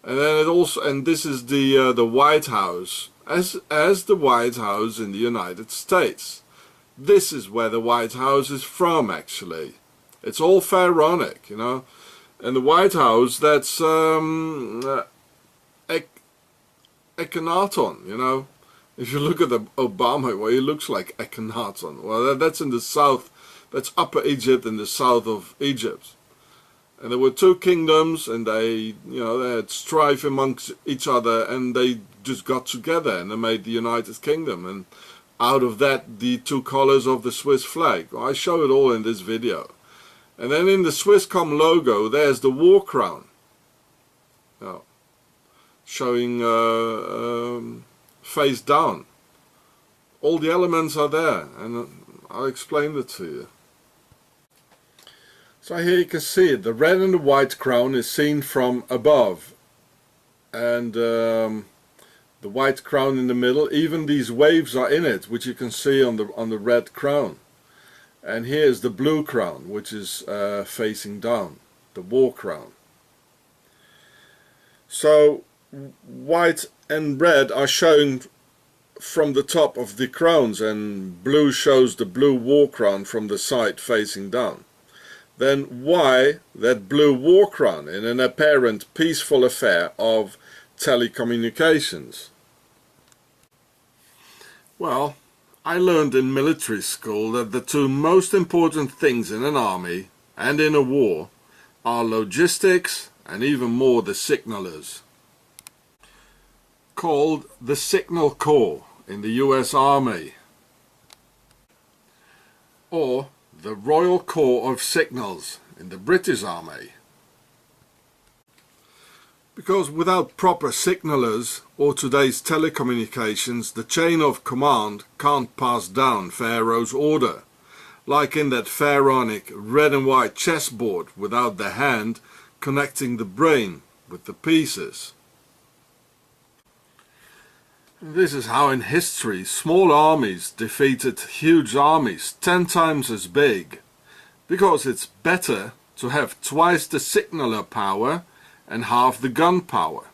And then it also, and this is the White House, as the White House in the United States. This is where the White House is from, actually. It's all pharaonic, you know. And the White House, that's Akhenaton, you know. If you look at the Obama, well, he looks like Akhenaton. Well, that's in the south. That's Upper Egypt in the south of Egypt. And there were two kingdoms, and they had strife amongst each other, and they just got together and they made the United Kingdom. And out of that, the two colors of the Swiss flag. Well, I show it all in this video. And then in the Swisscom logo, there's the war crown. Oh, showing face down. All the elements are there, and I'll explain it to you. So here you can see it. The red and the white crown is seen from above, and the white crown in the middle. Even these waves are in it, which you can see on the red crown. And here's the blue crown, which is facing down, the war crown. So white and red are shown from the top of the crowns, and blue shows the blue war crown from the side facing down. Then why that blue war crown in an apparent peaceful affair of telecommunications? Well, I learned in military school that the two most important things in an army and in a war are logistics and even more the signalers. Called the Signal Corps in the US Army, or the Royal Corps of Signals in the British Army. Because without proper signalers or today's telecommunications, the chain of command can't pass down Pharaoh's order, like in that pharaonic red and white chessboard without the hand connecting the brain with the pieces. This is how in history small armies defeated huge armies 10 times as big, because it's better to have twice the signaler power and half the gun power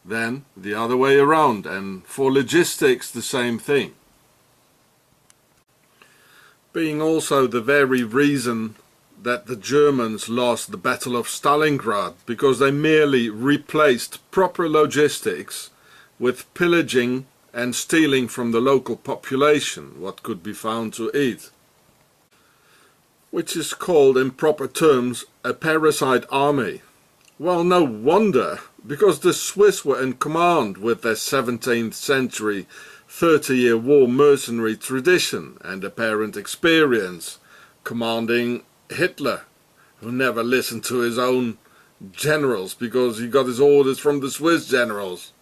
than the other way around, and for logistics the same thing. Being also the very reason that the Germans lost the Battle of Stalingrad, because they merely replaced proper logistics with pillaging and stealing from the local population what could be found to eat, which is called in proper terms a parasite army. Well, no wonder, because the Swiss were in command with their 17th century 30-year war mercenary tradition and apparent experience, commanding Hitler, who never listened to his own generals because he got his orders from the Swiss generals.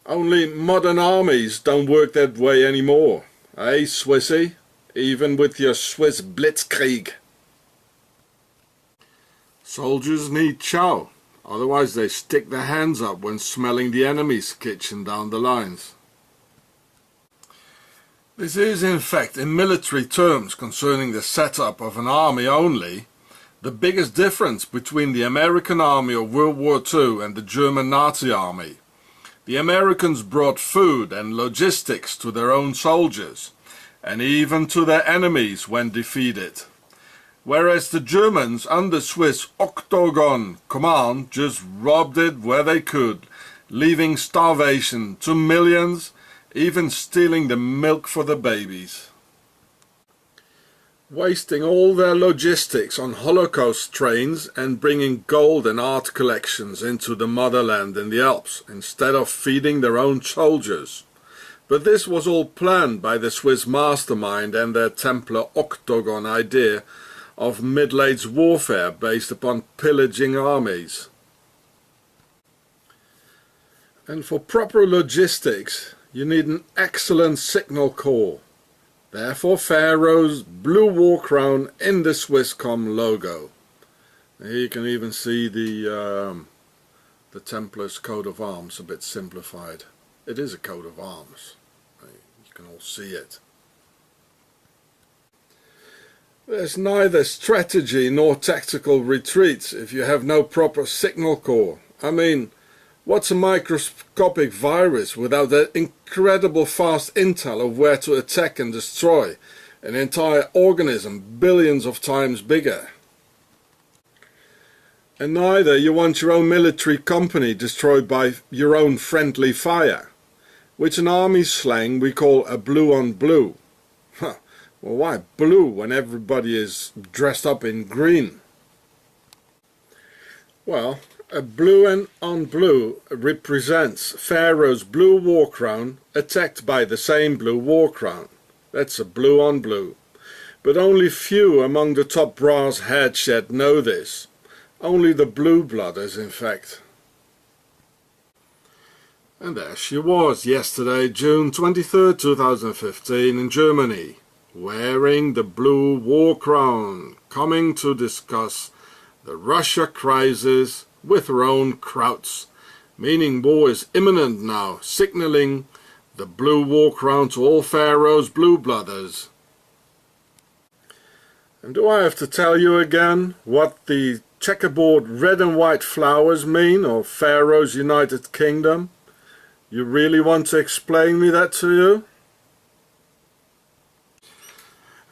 Only modern armies don't work that way anymore, eh, Swissy? Even with your Swiss blitzkrieg. Soldiers need chow, otherwise they stick their hands up when smelling the enemy's kitchen down the lines. This is in fact, in military terms concerning the setup of an army only, the biggest difference between the American army of World War II and the German Nazi army. The Americans brought food and logistics to their own soldiers, and even to their enemies when defeated. Whereas the Germans under Swiss Octagon command just robbed it where they could, leaving starvation to millions, even stealing the milk for the babies. Wasting all their logistics on Holocaust trains and bringing gold and art collections into the motherland in the Alps, instead of feeding their own soldiers. But this was all planned by the Swiss mastermind and their Templar Octagon idea of Middle-Age warfare based upon pillaging armies. And for proper logistics, you need an excellent signal corps. Therefore Pharaoh's blue war crown in the Swisscom logo. Here you can even see the the Templars' coat of arms a bit simplified. It is a coat of arms. You can all see it. There's neither strategy nor tactical retreat if you have no proper signal corps. I mean, what's a microscopic virus without that incredible fast intel of where to attack and destroy an entire organism billions of times bigger? And neither you want your own military company destroyed by your own friendly fire, which in army slang we call a blue on blue. Well, why blue when everybody is dressed up in green? Well, a blue on blue represents Pharaoh's blue war crown attacked by the same blue war crown. That's a blue on blue. But only few among the top brass heads yet know this. Only the blue-blooders, in fact. And there she was yesterday, June 23rd, 2015, in Germany, wearing the blue war crown, coming to discuss the Russia crisis with her own krauts, meaning war is imminent now, signaling the blue war crown to all Pharaoh's blue-blooders. And do I have to tell you again what the checkerboard red and white flowers mean of Pharaoh's United Kingdom? You really want to explain me that to you?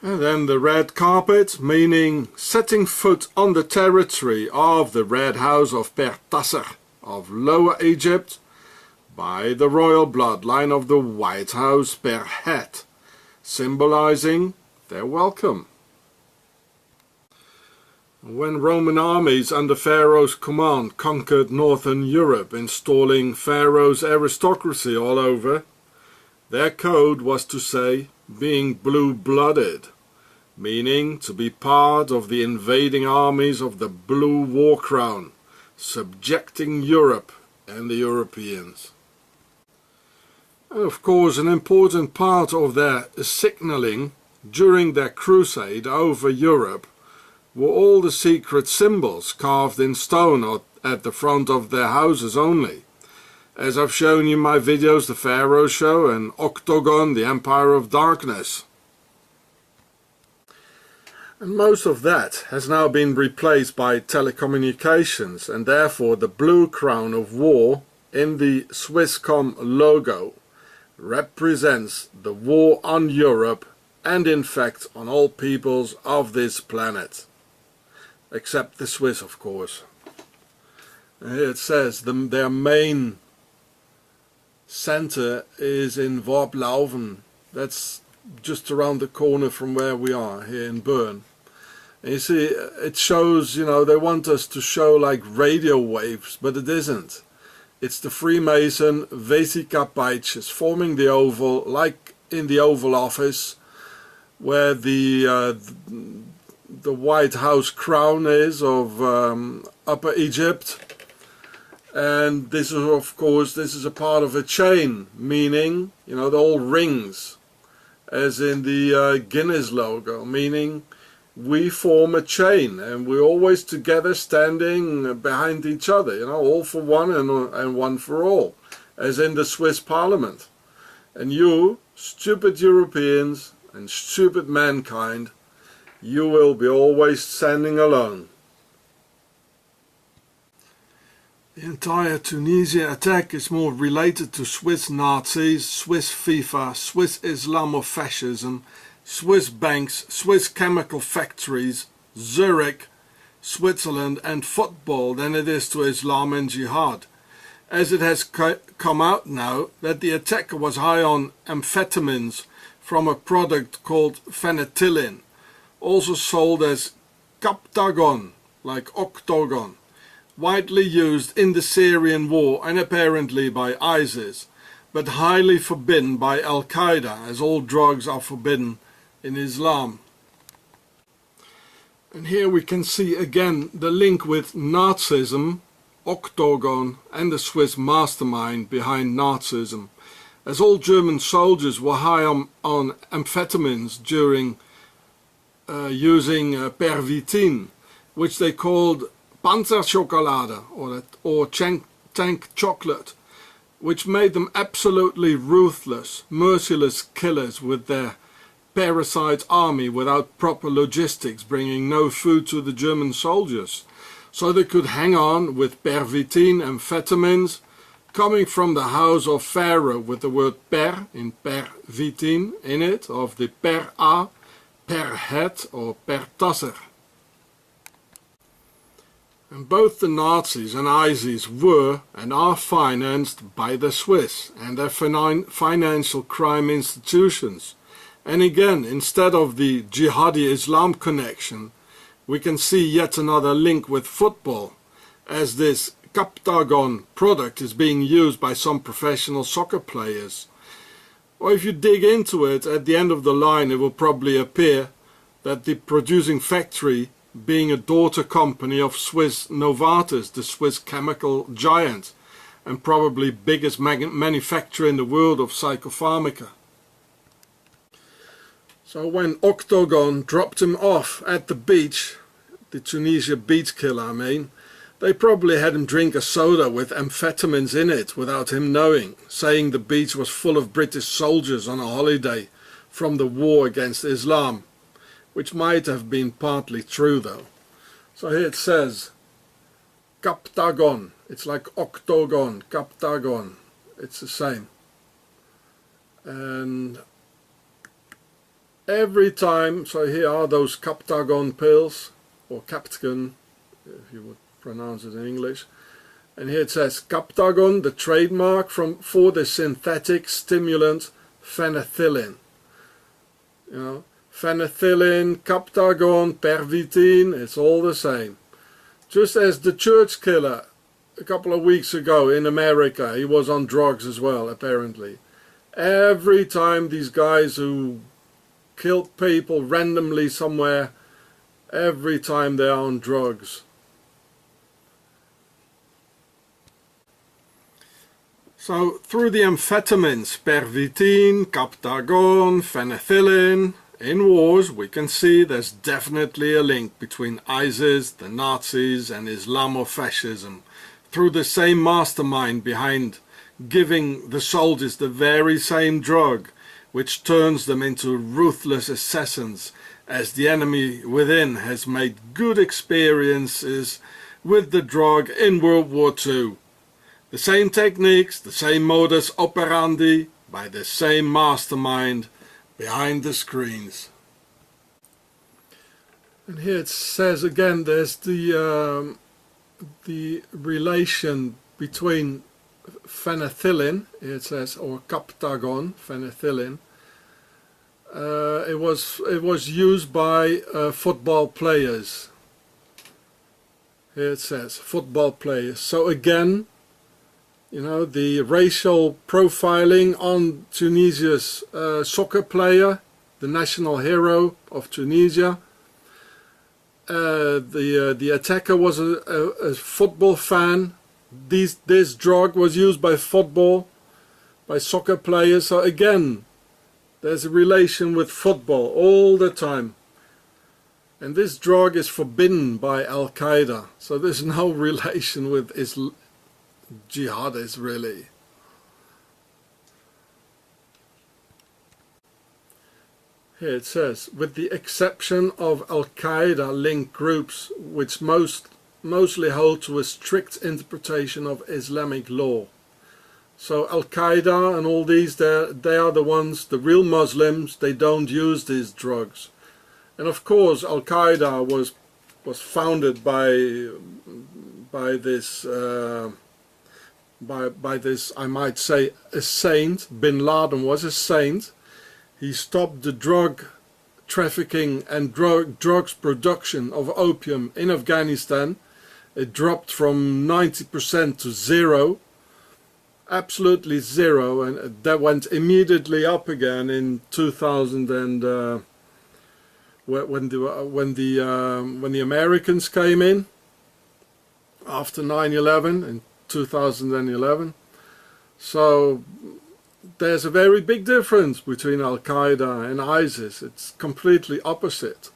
And then the red carpet, meaning setting foot on the territory of the Red House of Per-Tasser of Lower Egypt by the royal bloodline of the White House Per-Het, symbolizing their welcome. When Roman armies under Pharaoh's command conquered northern Europe, installing Pharaoh's aristocracy all over, their code was to say being blue-blooded, meaning to be part of the invading armies of the blue war crown, subjecting Europe and the Europeans. And of course, an important part of their signaling during their crusade over Europe were all the secret symbols carved in stone at the front of their houses only. As I've shown you in my videos, the Pharaoh Show and Octagon, the Empire of Darkness. And most of that has now been replaced by telecommunications, and therefore the blue crown of war in the Swisscom logo represents the war on Europe and in fact on all peoples of this planet. Except the Swiss, of course. And here it says their main center is in Worplauven. That's just around the corner from where we are here in Bern. And you see, it shows, you know, they want us to show like radio waves, but it isn't. It's the Freemason Vesicapaiches forming the oval, like in the Oval Office, where the White House crown is of Upper Egypt. And this is, of course, this is a part of a chain, meaning, you know, the all rings, as in the Guinness logo, meaning we form a chain and we're always together standing behind each other, you know, all for one and one for all, as in the Swiss Parliament. And you, stupid Europeans and stupid mankind, you will be always standing alone. The entire Tunisia attack is more related to Swiss Nazis, Swiss FIFA, Swiss Islamofascism, Swiss banks, Swiss chemical factories, Zurich, Switzerland and football than it is to Islam and jihad, as it has come out now that the attacker was high on amphetamines from a product called phenethylline, also sold as Captagon, like Octagon, widely used in the Syrian war and apparently by ISIS, but highly forbidden by Al-Qaeda, as all drugs are forbidden in Islam. And here we can see again the link with Nazism, Octagon, and the Swiss mastermind behind Nazism, as all German soldiers were high on amphetamines during using pervitin, which they called Panzerschokolade or tank chocolate, which made them absolutely ruthless, merciless killers with their parasite army without proper logistics, bringing no food to the German soldiers. So they could hang on with pervitin amphetamines coming from the house of Pharaoh with the word per in pervitin in it, of the per a, per het or per tasser. And both the Nazis and ISIS were and are financed by the Swiss and their financial crime institutions. And again, instead of the jihadi Islam connection, we can see yet another link with football, as this Captagon product is being used by some professional soccer players. Or if you dig into it, at the end of the line it will probably appear that the producing factory being a daughter company of Swiss Novartis, the Swiss chemical giant, and probably biggest manufacturer in the world of psychopharmaca. So when Octagon dropped him off at the beach, the Tunisia beach killer I mean, they probably had him drink a soda with amphetamines in it without him knowing, saying the beach was full of British soldiers on a holiday from the war against Islam, which might have been partly true though. So here it says Captagon, it's like octagon, Captagon, it's the same. And every time, so here are those Captagon pills, or Captagon, if you would pronounce it in English. And here it says Captagon, the trademark for the synthetic stimulant phenethylline. You know, phenethylline, Captagon, pervitin, it's all the same. Just as the church killer a couple of weeks ago in America, he was on drugs as well apparently. Every time these guys who killed people randomly somewhere, every time they're on drugs. So through the amphetamines, pervitin, Captagon, phenethylline, in wars we can see there's definitely a link between ISIS, the Nazis and Islamofascism, through the same mastermind behind giving the soldiers the very same drug, which turns them into ruthless assassins, as the enemy within has made good experiences with the drug in World War II. The same techniques, the same modus operandi, by the same mastermind behind the screens. And here it says again, there's the relation between phenethylline, it says, or Captagon, phenethylline. It was used by football players. Here it says football players. So again, you know, the racial profiling on Tunisia's soccer player, the national hero of Tunisia. The attacker was a football fan. This drug was used by soccer players. So again, there's a relation with football all the time. And this drug is forbidden by Al-Qaeda. So there's no relation with jihadists really. Here it says, with the exception of Al-Qaeda linked groups which mostly hold to a strict interpretation of Islamic law. So Al-Qaeda and all these, they are the ones, the real Muslims, they don't use these drugs. And of course Al-Qaeda was founded by this I might say a saint. Bin Laden was a saint. He stopped the drug trafficking and drugs production of opium in Afghanistan. It dropped from 90% to zero, absolutely zero, and that went immediately up again in 2000 and when the Americans came in after 9/11 in 2011. So there's a very big difference between Al-Qaeda and ISIS. It's completely opposite.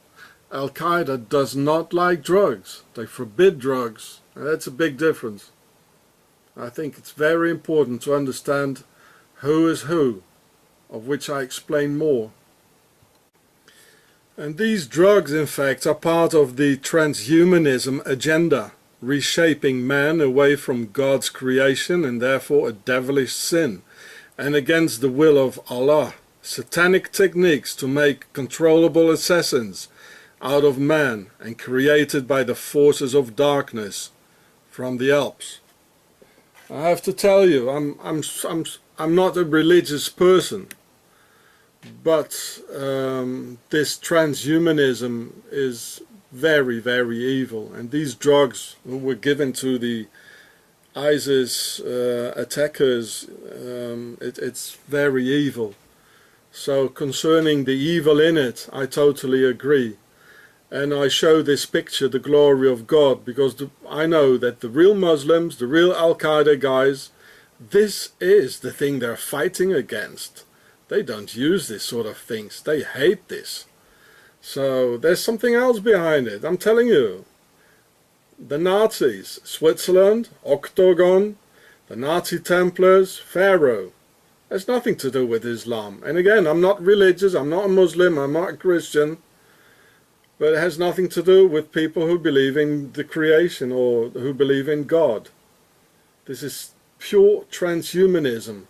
Al-Qaeda does not like drugs. They forbid drugs, and that's a big difference. I think it's very important to understand who is who, of which I explain more. And these drugs, in fact, are part of the transhumanism agenda, reshaping man away from God's creation and therefore a devilish sin, and against the will of Allah. Satanic techniques to make controllable assassins out of man and created by the forces of darkness from the Alps. I have to tell you, I'm not a religious person, but this transhumanism is very, very evil, and these drugs who were given to the ISIS attackers, it's very evil. So concerning the evil in it, I totally agree. And I show this picture, the glory of God, because I know that the real Muslims, the real Al-Qaeda guys, this is the thing they're fighting against. They don't use this sort of things. They hate this. So there's something else behind it, I'm telling you. The Nazis, Switzerland, Octagon, the Nazi Templars, Pharaoh. Has nothing to do with Islam. And again, I'm not religious, I'm not a Muslim, I'm not a Christian. But it has nothing to do with people who believe in the creation or who believe in God. This is pure transhumanism.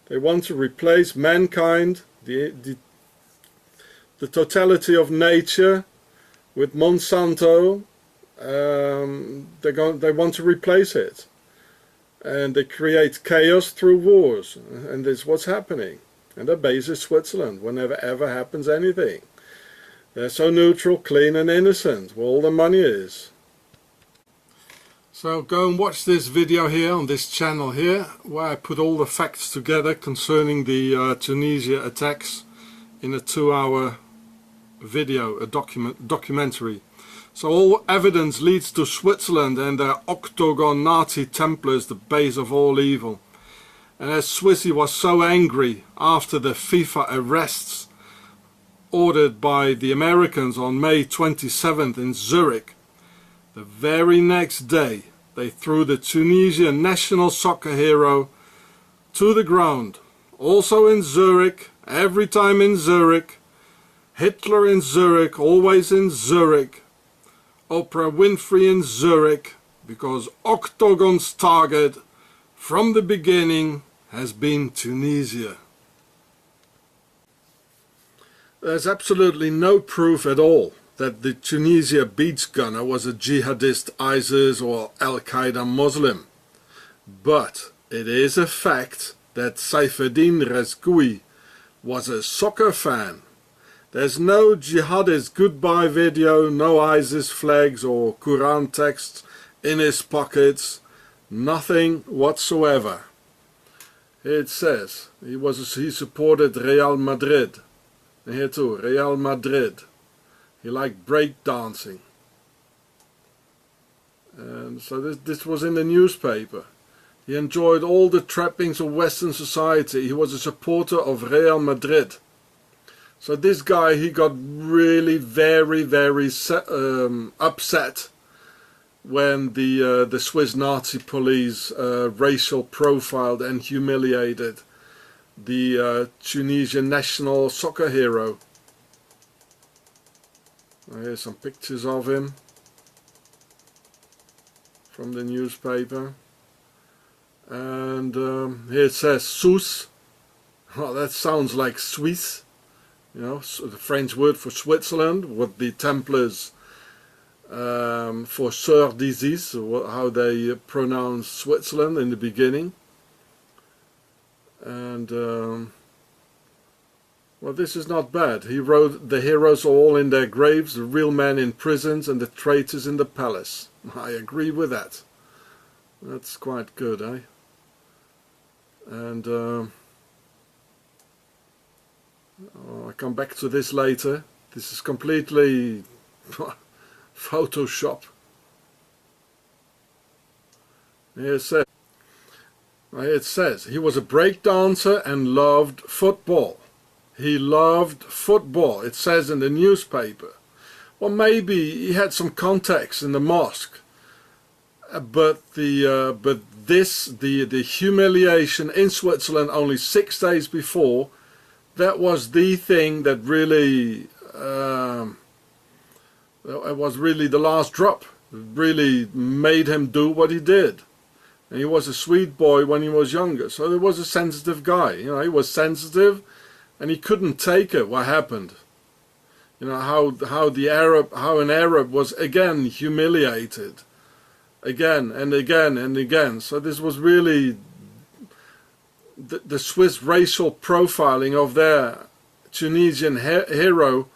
They want to replace mankind, the totality of nature, with Monsanto. They want to replace it. And they create chaos through wars. And this is what's happening. And their base is Switzerland, whenever ever happens anything. They're so neutral, clean and innocent, where all the money is. So go and watch this video here on this channel here, where I put all the facts together concerning the Tunisia attacks in a 2-hour video, a documentary. So all evidence leads to Switzerland and their Octagon Nazi Templars, the base of all evil. And as Swissy was so angry after the FIFA arrests ordered by the Americans on May 27th in Zurich, the very next day they threw the Tunisian national soccer hero to the ground. Also in Zurich, every time in Zurich, Hitler in Zurich, always in Zurich, Oprah Winfrey in Zurich, because Octagon's target from the beginning has been Tunisia. There's absolutely no proof at all that the Tunisia beach gunner was a jihadist, ISIS or Al-Qaeda Muslim. But it is a fact that Saifeddin Rezgui was a soccer fan. There's no jihadist goodbye video, no ISIS flags or Quran texts in his pockets, nothing whatsoever. It says he supported Real Madrid. And here too, Real Madrid. He liked break dancing. And so this was in the newspaper. He enjoyed all the trappings of Western society. He was a supporter of Real Madrid. So this guy, he got really very, very upset when the Swiss Nazi police racial profiled and humiliated the Tunisian national soccer hero. Here's some pictures of him from the newspaper. And here it says Sus. Well, that sounds like Swiss. You know, the French word for Switzerland, what the Templars for Sœur d'Isis, how they pronounce Switzerland in the beginning. And well, this is not bad. He wrote, the heroes are all in their graves, the real men in prisons and the traitors in the palace. I agree with that. That's quite good, eh? And I'll come back to this later. This is completely Photoshop. Here it says he was a break dancer and loved football. He loved football, it says in the newspaper. Well, maybe he had some contacts in the mosque but the humiliation in Switzerland only 6 days before, that was the thing that really it was really the last drop. It really made him do what he did. And he was a sweet boy when he was younger, so he was a sensitive guy. You know, he was sensitive, and he couldn't take it. What happened? You know, how an Arab was again humiliated, again and again and again. So this was really the Swiss racial profiling of their Tunisian hero,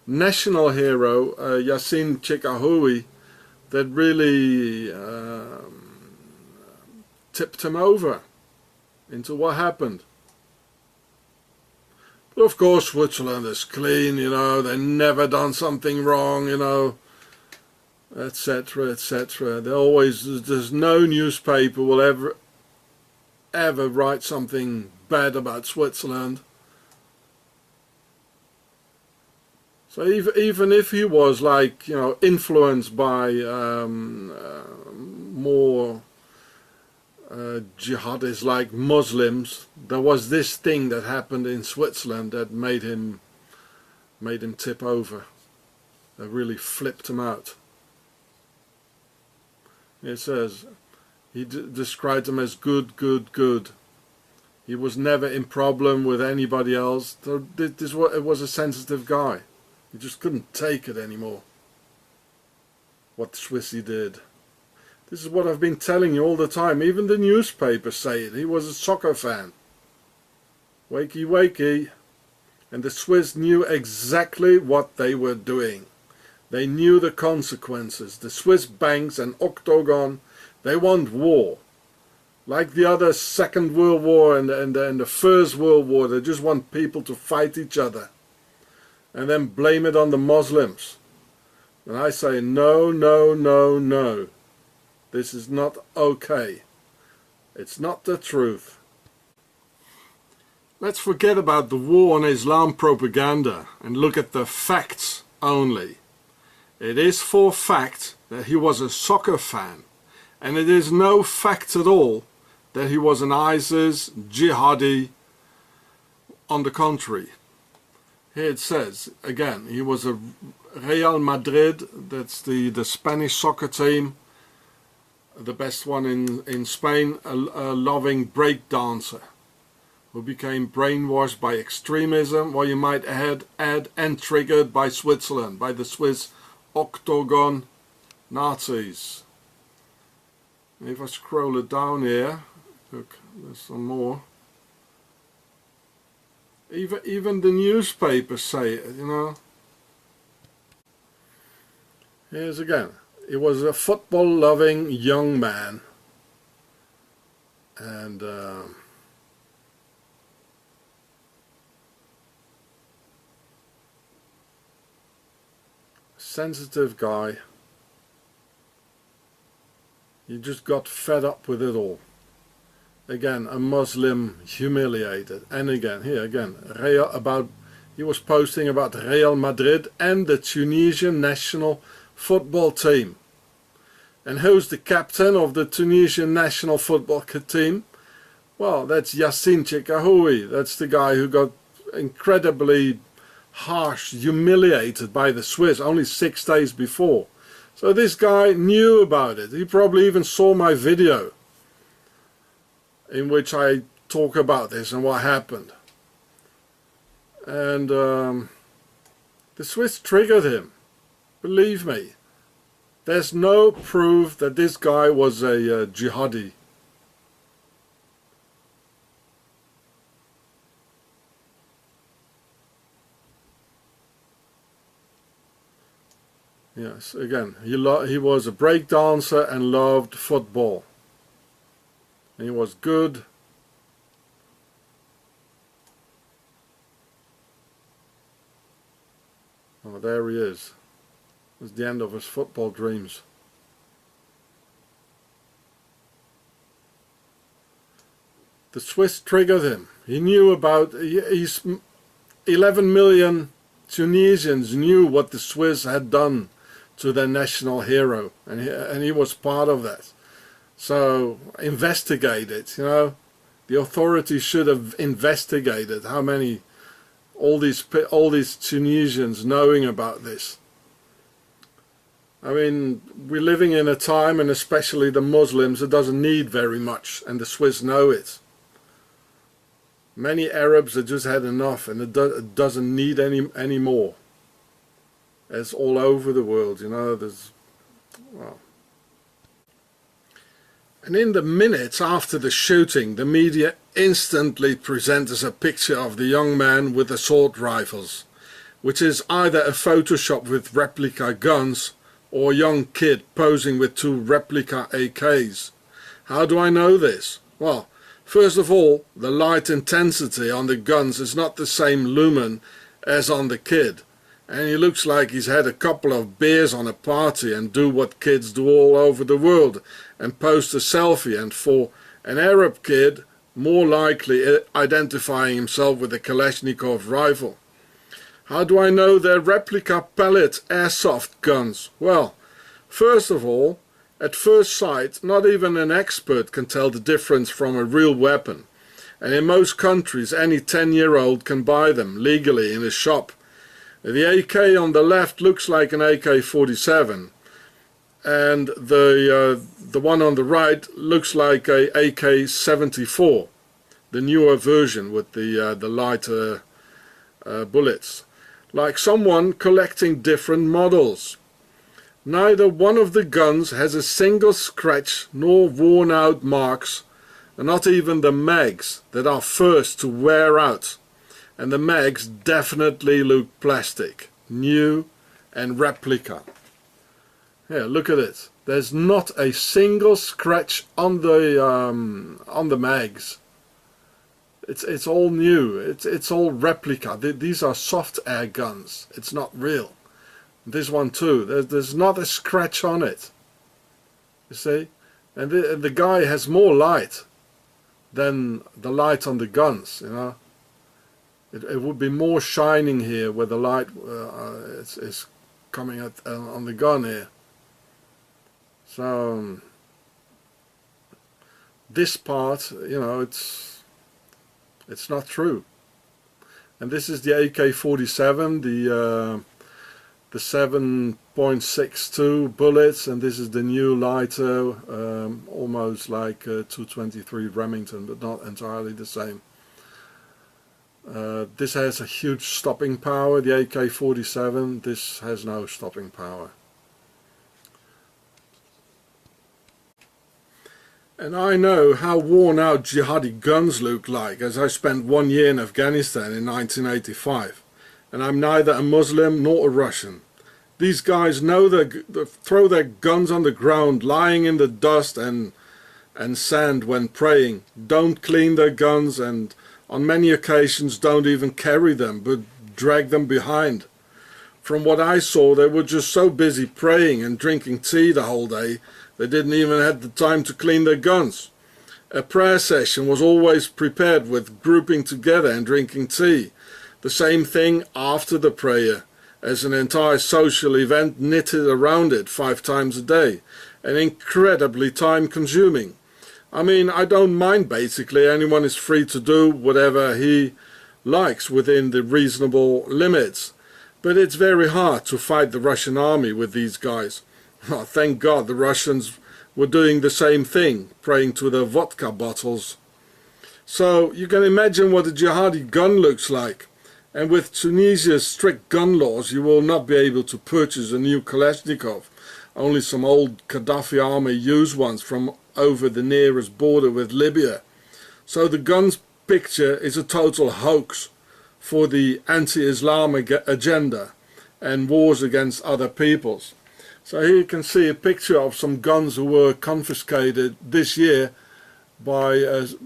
national hero, Yassine Chekahoui, that really tipped him over into what happened. But of course Switzerland is clean, you know, they never done something wrong, you know, etc, etc. There's no newspaper will ever write something bad about Switzerland. So even if he was, like, you know, influenced by more jihadis like Muslims, there was this thing that happened in Switzerland that made him tip over. That really flipped him out. It says he described him as good, good, good. He was never in problem with anybody else. So it was a sensitive guy. He just couldn't take it anymore, what Swissy did. This is what I've been telling you all the time. Even the newspapers say it. He was a soccer fan. Wakey, wakey. And the Swiss knew exactly what they were doing. They knew the consequences. The Swiss banks and Octagon, they want war. Like the other Second World War and the First World War, they just want people to fight each other. And then blame it on the Muslims. And I say, no, no, no, no. This is not okay. It's not the truth. Let's forget about the war on Islam propaganda and look at the facts only. It is for fact that he was a soccer fan, and it is no fact at all that he was an ISIS jihadi. On the contrary, here it says again, he was a Real Madrid, that's the Spanish soccer team, the best one in Spain, a loving break dancer who became brainwashed by extremism, or you might add and triggered by Switzerland, by the Swiss Octagon Nazis. And if I scroll it down here, look, there's some more. Even the newspapers say it, you know. Here's again. He was a football-loving young man, and sensitive guy. He just got fed up with it all. Again, a Muslim humiliated, and again, here again, he was posting about Real Madrid and the Tunisian national football team. And who's the captain of the Tunisian national football team? Well, that's Yassine Chekahoui. That's the guy who got incredibly harsh, humiliated by the Swiss only 6 days before. So this guy knew about it. He probably even saw my video in which I talk about this and what happened. And the Swiss triggered him. Believe me, there's no proof that this guy was a jihadi. Yes, again, he was a break dancer and loved football. And he was good. Oh, there he is. It's the end of his football dreams. The Swiss triggered him. He knew about, 11 million Tunisians knew what the Swiss had done to their national hero, and he was part of that. So investigate it, you know. The authorities should have investigated how many, all these Tunisians knowing about this. I mean, we're living in a time, and especially the Muslims, it doesn't need very much, and the Swiss know it. Many Arabs have just had enough, and it doesn't need any more. It's all over the world, you know. There's, well. And in the minutes after the shooting, the media instantly present us a picture of the young man with assault rifles, which is either a Photoshop with replica guns or a young kid posing with 2 replica AKs. How do I know this? Well, first of all, the light intensity on the guns is not the same lumen as on the kid, and he looks like he's had a couple of beers on a party and do what kids do all over the world and post a selfie, and for an Arab kid, more likely identifying himself with a Kalashnikov rifle. How do I know they're replica pellet airsoft guns? Well, first of all, at first sight, not even an expert can tell the difference from a real weapon. And in most countries, any 10-year-old can buy them legally in a shop. The AK on the left looks like an AK-47, and the one on the right looks like a AK-74, the newer version with the lighter bullets. Like someone collecting different models. Neither one of the guns has a single scratch nor worn out marks, and not even the mags that are first to wear out. And the mags definitely look plastic, new and replica. Here, look at it. There's not a single scratch on the mags. It's all new. It's all replica. These are soft air guns. It's not real. This one too. There's not a scratch on it. You see, and the guy has more light than the light on the guns. You know, it would be more shining here where the light is coming on the gun here. So this part, you know, it's not true. And this is the AK-47, the 7.62 bullets, and this is the new lighter, almost like 223 Remington, but not entirely the same. This has a huge stopping power, the AK-47. This has no stopping power. And I know how worn out jihadi guns look like, as I spent 1 year in Afghanistan in 1985. And I'm neither a Muslim nor a Russian. These guys know throw their guns on the ground, lying in the dust and sand when praying, don't clean their guns, and on many occasions don't even carry them, but drag them behind. From what I saw, they were just so busy praying and drinking tea the whole day, they didn't even have the time to clean their guns. A prayer session was always prepared with grouping together and drinking tea. The same thing after the prayer, as an entire social event knitted around it 5 times a day, and incredibly time consuming. I mean, I don't mind basically, anyone is free to do whatever he likes within the reasonable limits. But it's very hard to fight the Russian army with these guys. Oh, thank God the Russians were doing the same thing, praying to their vodka bottles. So you can imagine what a jihadi gun looks like. And with Tunisia's strict gun laws, you will not be able to purchase a new Kalashnikov. Only some old Gaddafi army used ones from over the nearest border with Libya. So the guns picture is a total hoax for the anti-Islam agenda and wars against other peoples. So here you can see a picture of some guns who were confiscated this year in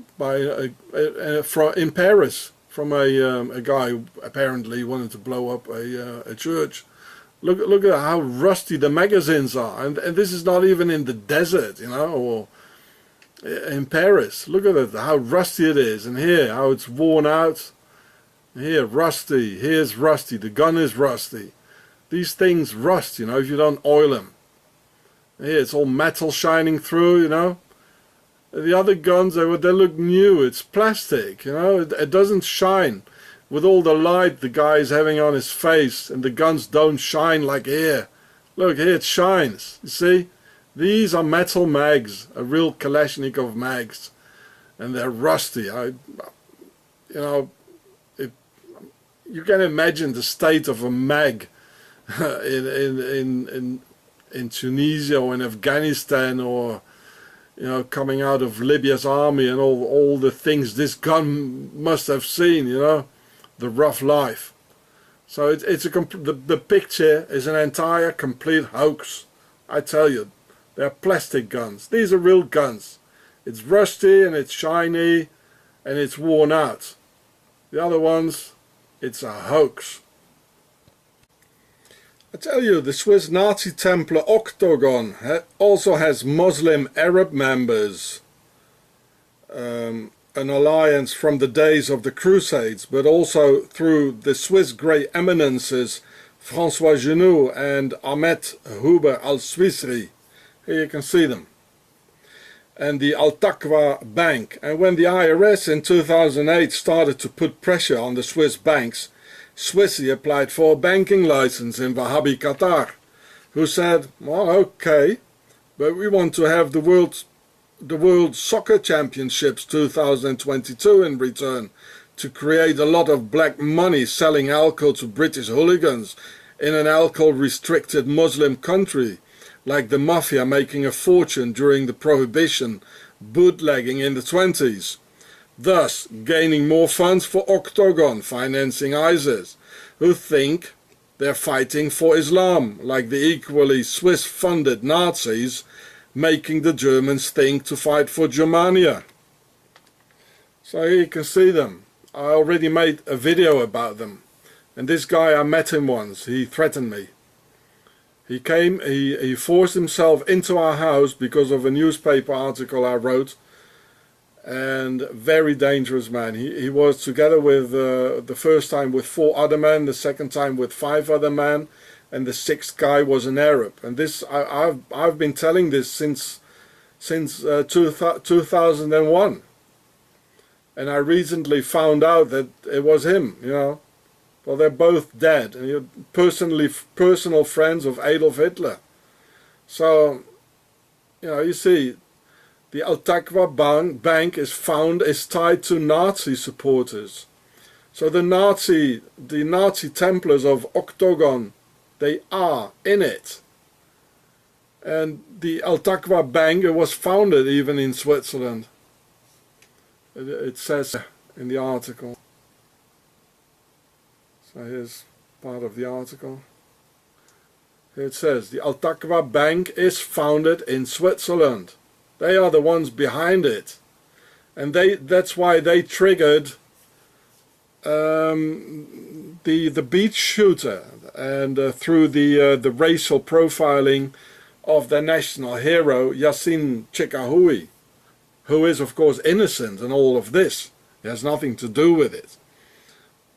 Paris from a guy who apparently wanted to blow up a church. Look at how rusty the magazines are, and this is not even in the desert, you know, or in Paris. Look at it, how rusty it is, and here how it's worn out. Here rusty, here's rusty, the gun is rusty. These things rust, you know, if you don't oil them. Here it's all metal shining through, you know. The other guns, they look new. It's plastic, you know. It doesn't shine. With all the light the guy is having on his face, and the guns don't shine like here. Look, here it shines. You see? These are metal mags, a real Kalashnikov mags. And they're rusty. You can imagine the state of a mag in Tunisia or in Afghanistan, or coming out of Libya's army, and all the things this gun must have seen, the rough life. So the picture is an entire complete hoax. I tell you, they're plastic guns. These are real guns. It's rusty and it's shiny and it's worn out. The other ones, it's a hoax. I tell you, the Swiss Nazi Templar Octagon also has Muslim Arab members. An alliance from the days of the Crusades, but also through the Swiss great eminences François Genoux and Ahmet Huber al-Swisri. Here you can see them. And the Al-Taqwa Bank. And when the IRS in 2008 started to put pressure on the Swiss banks, Swissy applied for a banking license in Wahhabi Qatar, who said, well, okay, but we want to have the World Soccer Championships 2022 in return, to create a lot of black money selling alcohol to British hooligans in an alcohol-restricted Muslim country, like the mafia making a fortune during the Prohibition, bootlegging in the 20s, thus gaining more funds for Octagon, financing ISIS, who think they're fighting for Islam, like the equally Swiss-funded Nazis making the Germans think to fight for Germania. So here you can see them. I already made a video about them. And this guy, I met him once. He threatened me. He came, he forced himself into our house because of a newspaper article I wrote. And very dangerous man. He was together with, the first time with 4 other men, the second time with 5 other men, and the 6th guy was an Arab. And this, I've been telling this since 2001. And I recently found out that it was him, Well, they're both dead, and you're personal friends of Adolf Hitler. So, you see, the Al-Taqwa Bank is tied to Nazi supporters. So the Nazi Templars of Octagon, they are in it. And the Al-Taqwa Bank, it was founded even in Switzerland. It says in the article. So here's part of the article. Here it says, the Al-Taqwa Bank is founded in Switzerland. They are the ones behind it. And that's why they triggered the beach shooter, and through the racial profiling of their national hero, Yasin Chekahoui, who is of course innocent in all of this. He has nothing to do with it.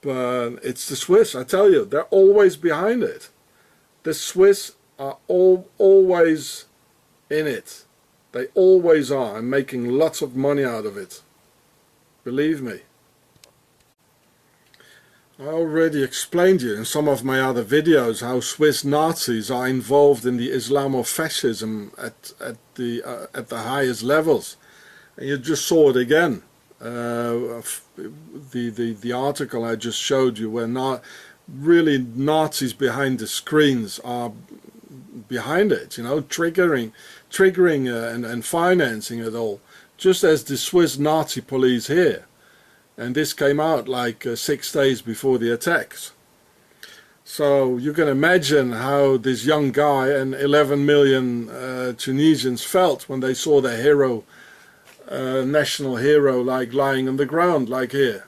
But it's the Swiss, I tell you, they're always behind it. The Swiss are always in it. They always are, and making lots of money out of it. Believe me. I already explained to you in some of my other videos how Swiss Nazis are involved in the Islamofascism at the highest levels. And you just saw it again. The article I just showed you, where really Nazis behind the screens are behind it, triggering and financing it all, just as the Swiss Nazi police here. And this came out like 6 days before the attacks. So you can imagine how this young guy and 11 million Tunisians felt when they saw their hero, national hero, like lying on the ground like here.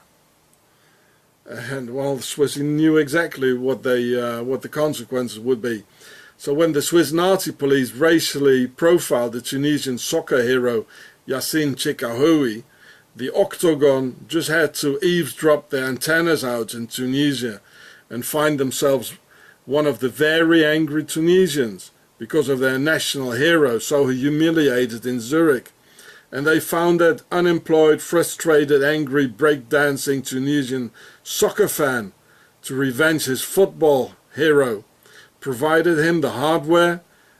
And well, the Swiss knew exactly what the consequences would be. So when the Swiss Nazi police racially profiled the Tunisian soccer hero Yasin Chekahoui, the Octagon just had to eavesdrop their antennas out in Tunisia and find themselves one of the very angry Tunisians because of their national hero so humiliated in Zurich, and they found that unemployed, frustrated, angry, breakdancing Tunisian soccer fan to revenge his football hero, provided him the hardware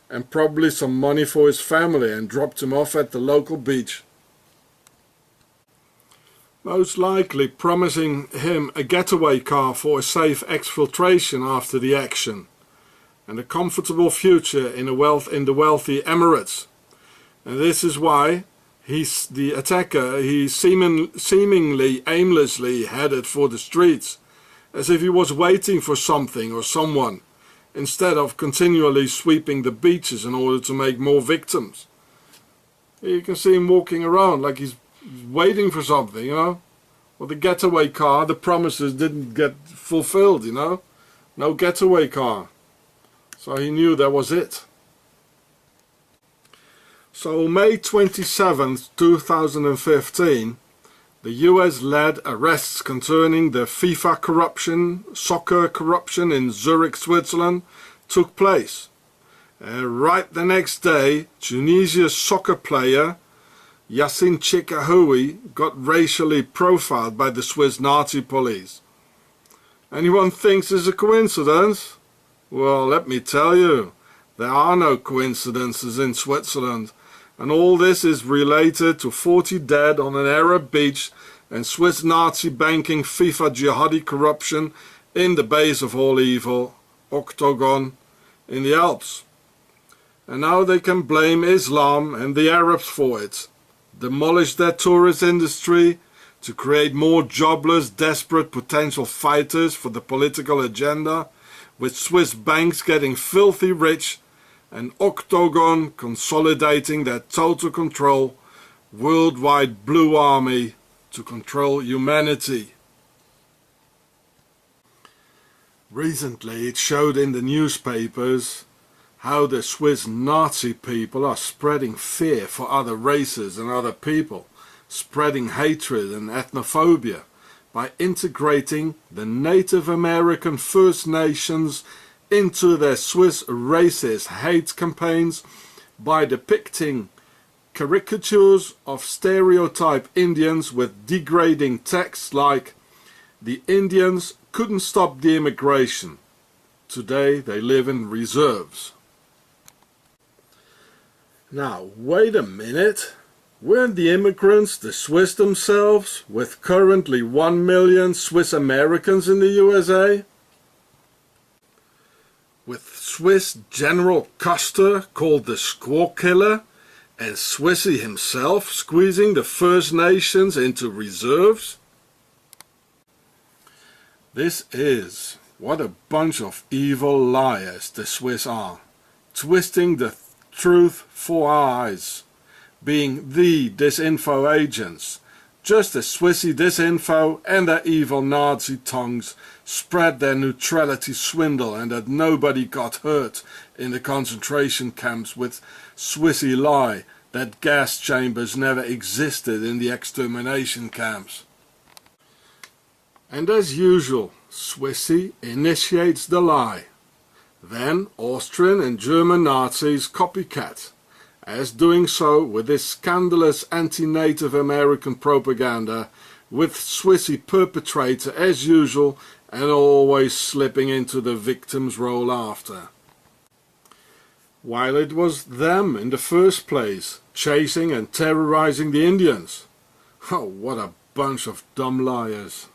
and probably some money for his family, and dropped him off at the local beach. Most likely promising him a getaway car for a safe exfiltration after the action, and a comfortable future in the wealthy Emirates. And this is why the attacker seemingly aimlessly headed for the streets, as if he was waiting for something or someone, instead of continually sweeping the beaches in order to make more victims. You can see him walking around like he's waiting for something, you know. Well, the getaway car, the promises didn't get fulfilled, you know. No getaway car. So he knew that was it. So May 27th, 2015, the US led arrests concerning the FIFA corruption, soccer corruption in Zurich, Switzerland, took place. Right the next day, Tunisia's soccer player Yassine Chekahoui got racially profiled by the Swiss Nazi police. Anyone thinks it's a coincidence? Well, let me tell you, there are no coincidences in Switzerland, and all this is related to 40 dead on an Arab beach and Swiss Nazi banking FIFA jihadi corruption in the base of all evil, Octagon, in the Alps. And now they can blame Islam and the Arabs for it, demolish their tourist industry to create more jobless, desperate potential fighters for the political agenda, with Swiss banks getting filthy rich and Octagon consolidating their total control, worldwide blue army to control humanity. Recently it showed in the newspapers how the Swiss Nazi people are spreading fear for other races and other people, spreading hatred and ethnophobia by integrating the Native American First Nations into their Swiss racist hate campaigns by depicting caricatures of stereotype Indians with degrading texts like, "The Indians couldn't stop the immigration. Today they live in reserves." Now, wait a minute. Weren't the immigrants the Swiss themselves, with currently 1 million Swiss Americans in the USA? With Swiss General Custer called the Squaw Killer, and Swissy himself squeezing the First Nations into reserves? This is what a bunch of evil liars the Swiss are, twisting the truth for our eyes, being the disinfo agents, just as Swissy disinfo and their evil Nazi tongues spread their neutrality swindle and that nobody got hurt in the concentration camps with Swissy lie that gas chambers never existed in the extermination camps. And as usual, Swissy initiates the lie. Then Austrian and German Nazis copycat, as doing so with this scandalous anti-Native American propaganda, with Swissy perpetrator as usual and always slipping into the victim's role after. While it was them in the first place, chasing and terrorizing the Indians. Oh, what a bunch of dumb liars.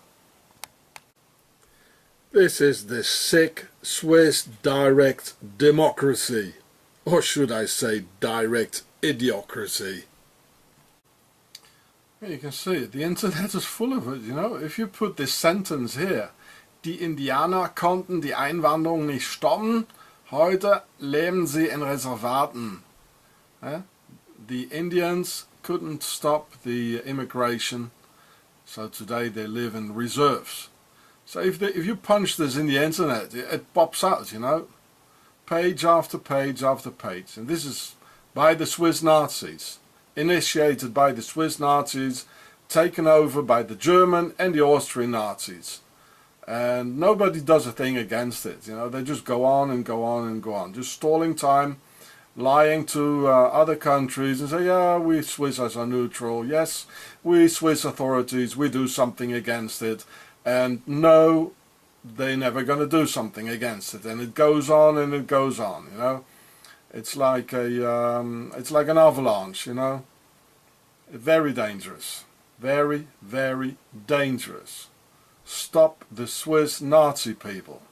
This is the sick Swiss direct democracy, or should I say direct idiocracy. You can see it, the internet is full of it, you know. If you put this sentence here, die Indianer konnten die Einwanderung nicht stoppen, heute leben sie in Reservaten. The Indians couldn't stop the immigration, so today they live in reserves. So if you punch this in the internet, it pops out, you know, page after page after page. And this is by the Swiss Nazis, initiated by the Swiss Nazis, taken over by the German and the Austrian Nazis. And nobody does a thing against it, you know, they just go on and go on and go on, just stalling time lying to other countries and say, yeah, we Swiss are neutral, yes, we Swiss authorities, we do something against it, and no, they're never going to do something against it, and it goes on and it goes on, you know. It's like it's like an avalanche, you know. Very dangerous, very, very dangerous. Stop the Swiss Nazi people.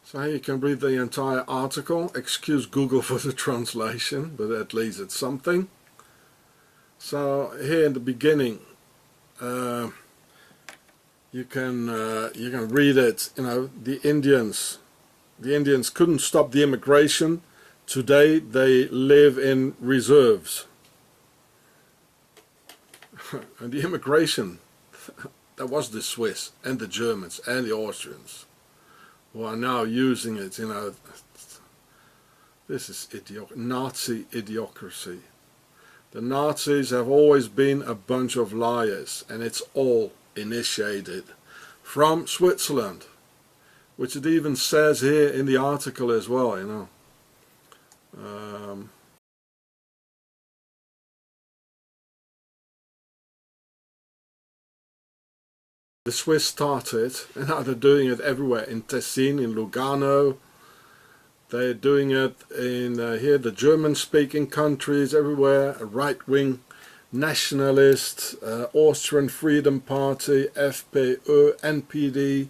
So you can read the entire article. Excuse Google for the translation, but at least it's something. So here in the beginning, you can read it. You know, the Indians couldn't stop the immigration. Today they live in reserves. And the immigration, that was the Swiss and the Germans and the Austrians, who are now using it, you know. This is Nazi idiocracy. The Nazis have always been a bunch of liars, and it's all initiated from Switzerland, which it even says here in the article as well, you know. The Swiss started, and now they're doing it everywhere, in Tessin, in Lugano. They're doing it in here, the German-speaking countries, everywhere. A right-wing nationalist, Austrian Freedom Party, FPÖ, NPD.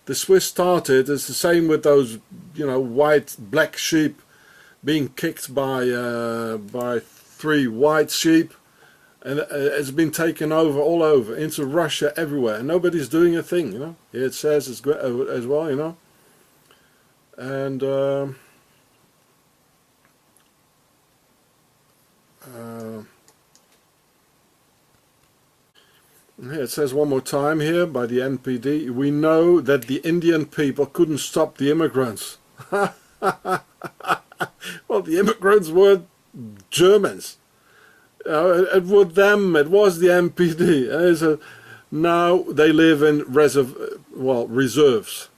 The Swiss started. It's the same with those, you know, white, black sheep being kicked by 3 white sheep. And it's been taken over all over, into Russia, everywhere. And nobody's doing a thing, you know. Here it says as well, you know. And here it says one more time here by the NPD, we know that the Indian people couldn't stop the immigrants. Well, the immigrants were Germans. It was them, it was the NPD. Now they live in reserves.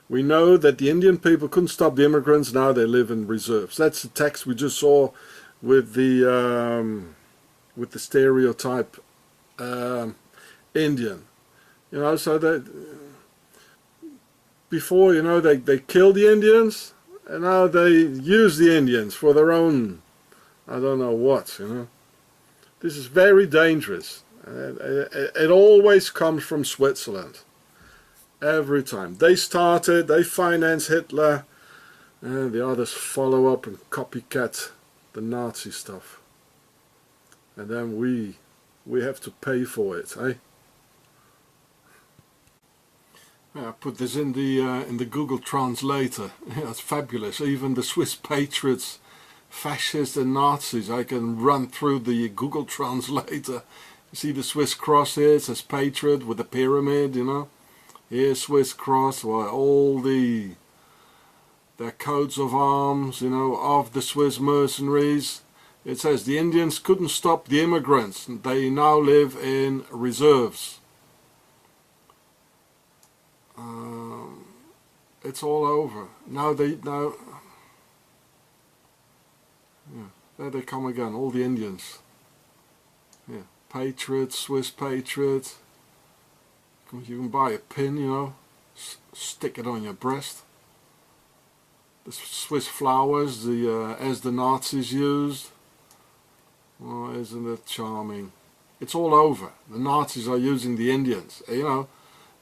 We know that the Indian people couldn't stop the immigrants, now they live in reserves. That's the text we just saw with the stereotype Indian. You know, so that before, you know, they killed the Indians, and now they use the Indians for their own, I don't know what, you know. This is very dangerous. It always comes from Switzerland. Every time. They started, they finance Hitler, and the others follow up and copycat the Nazi stuff. And then we have to pay for it, eh? Yeah, I put this in the Google Translator. Yeah, it's fabulous. Even the Swiss patriots, fascists and Nazis, I can run through the Google Translator. You see the Swiss cross here, it says patriot with a pyramid, you know. Here's Swiss cross, well, all their coats of arms, you know, of the Swiss mercenaries. It says the Indians couldn't stop the immigrants, they now live in reserves. It's all over. Now yeah, there they come again, all the Indians. Yeah, patriots, Swiss patriots. You can buy a pin, you know, stick it on your breast. The Swiss flowers, as the Nazis used. Oh, isn't it charming? It's all over. The Nazis are using the Indians. You know,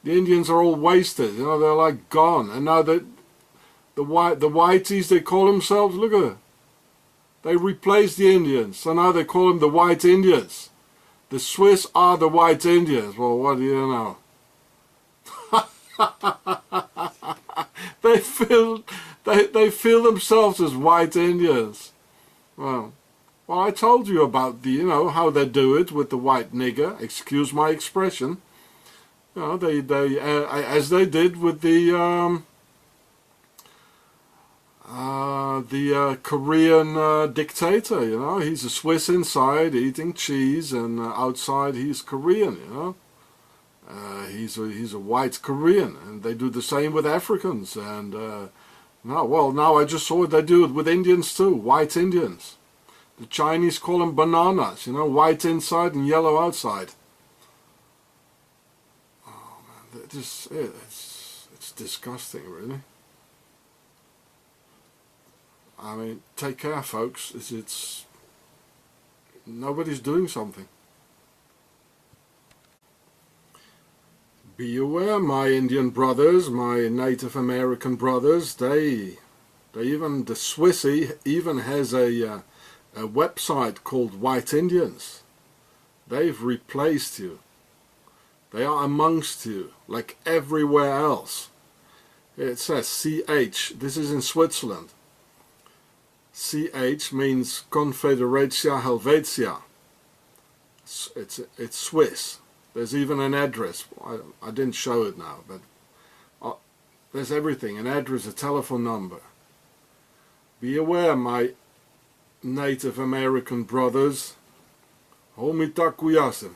the Indians are all wasted. You know, they're like gone. And now the whiteys, they call themselves. Look at it. They replaced the Indians, so now they call them the White Indians. The Swiss are the White Indians. Well, what do you know? They feel themselves as White Indians. Well, I told you about the, you know, how they do it with the white nigger. Excuse my expression. You know, they as they did with the Korean dictator. You know, he's a Swiss inside eating cheese, and outside he's Korean. You know. He's a white Korean, and they do the same with Africans and No, well, now I just saw it. They do it with Indians too, white Indians. The Chinese call them bananas, you know, white inside and yellow outside. Oh man, it's disgusting, really. I mean, take care, folks. It's nobody's doing something. Be aware, my Indian brothers, my Native American brothers. The Swissy even has a website called White Indians. They've replaced you. They are amongst you, like everywhere else. It says CH. This is in Switzerland. CH means Confederatia Helvetia. It's Swiss. There's even an address. I didn't show it now, but there's everything. An address, a telephone number. Be aware, my Native American brothers. Homitakuyase.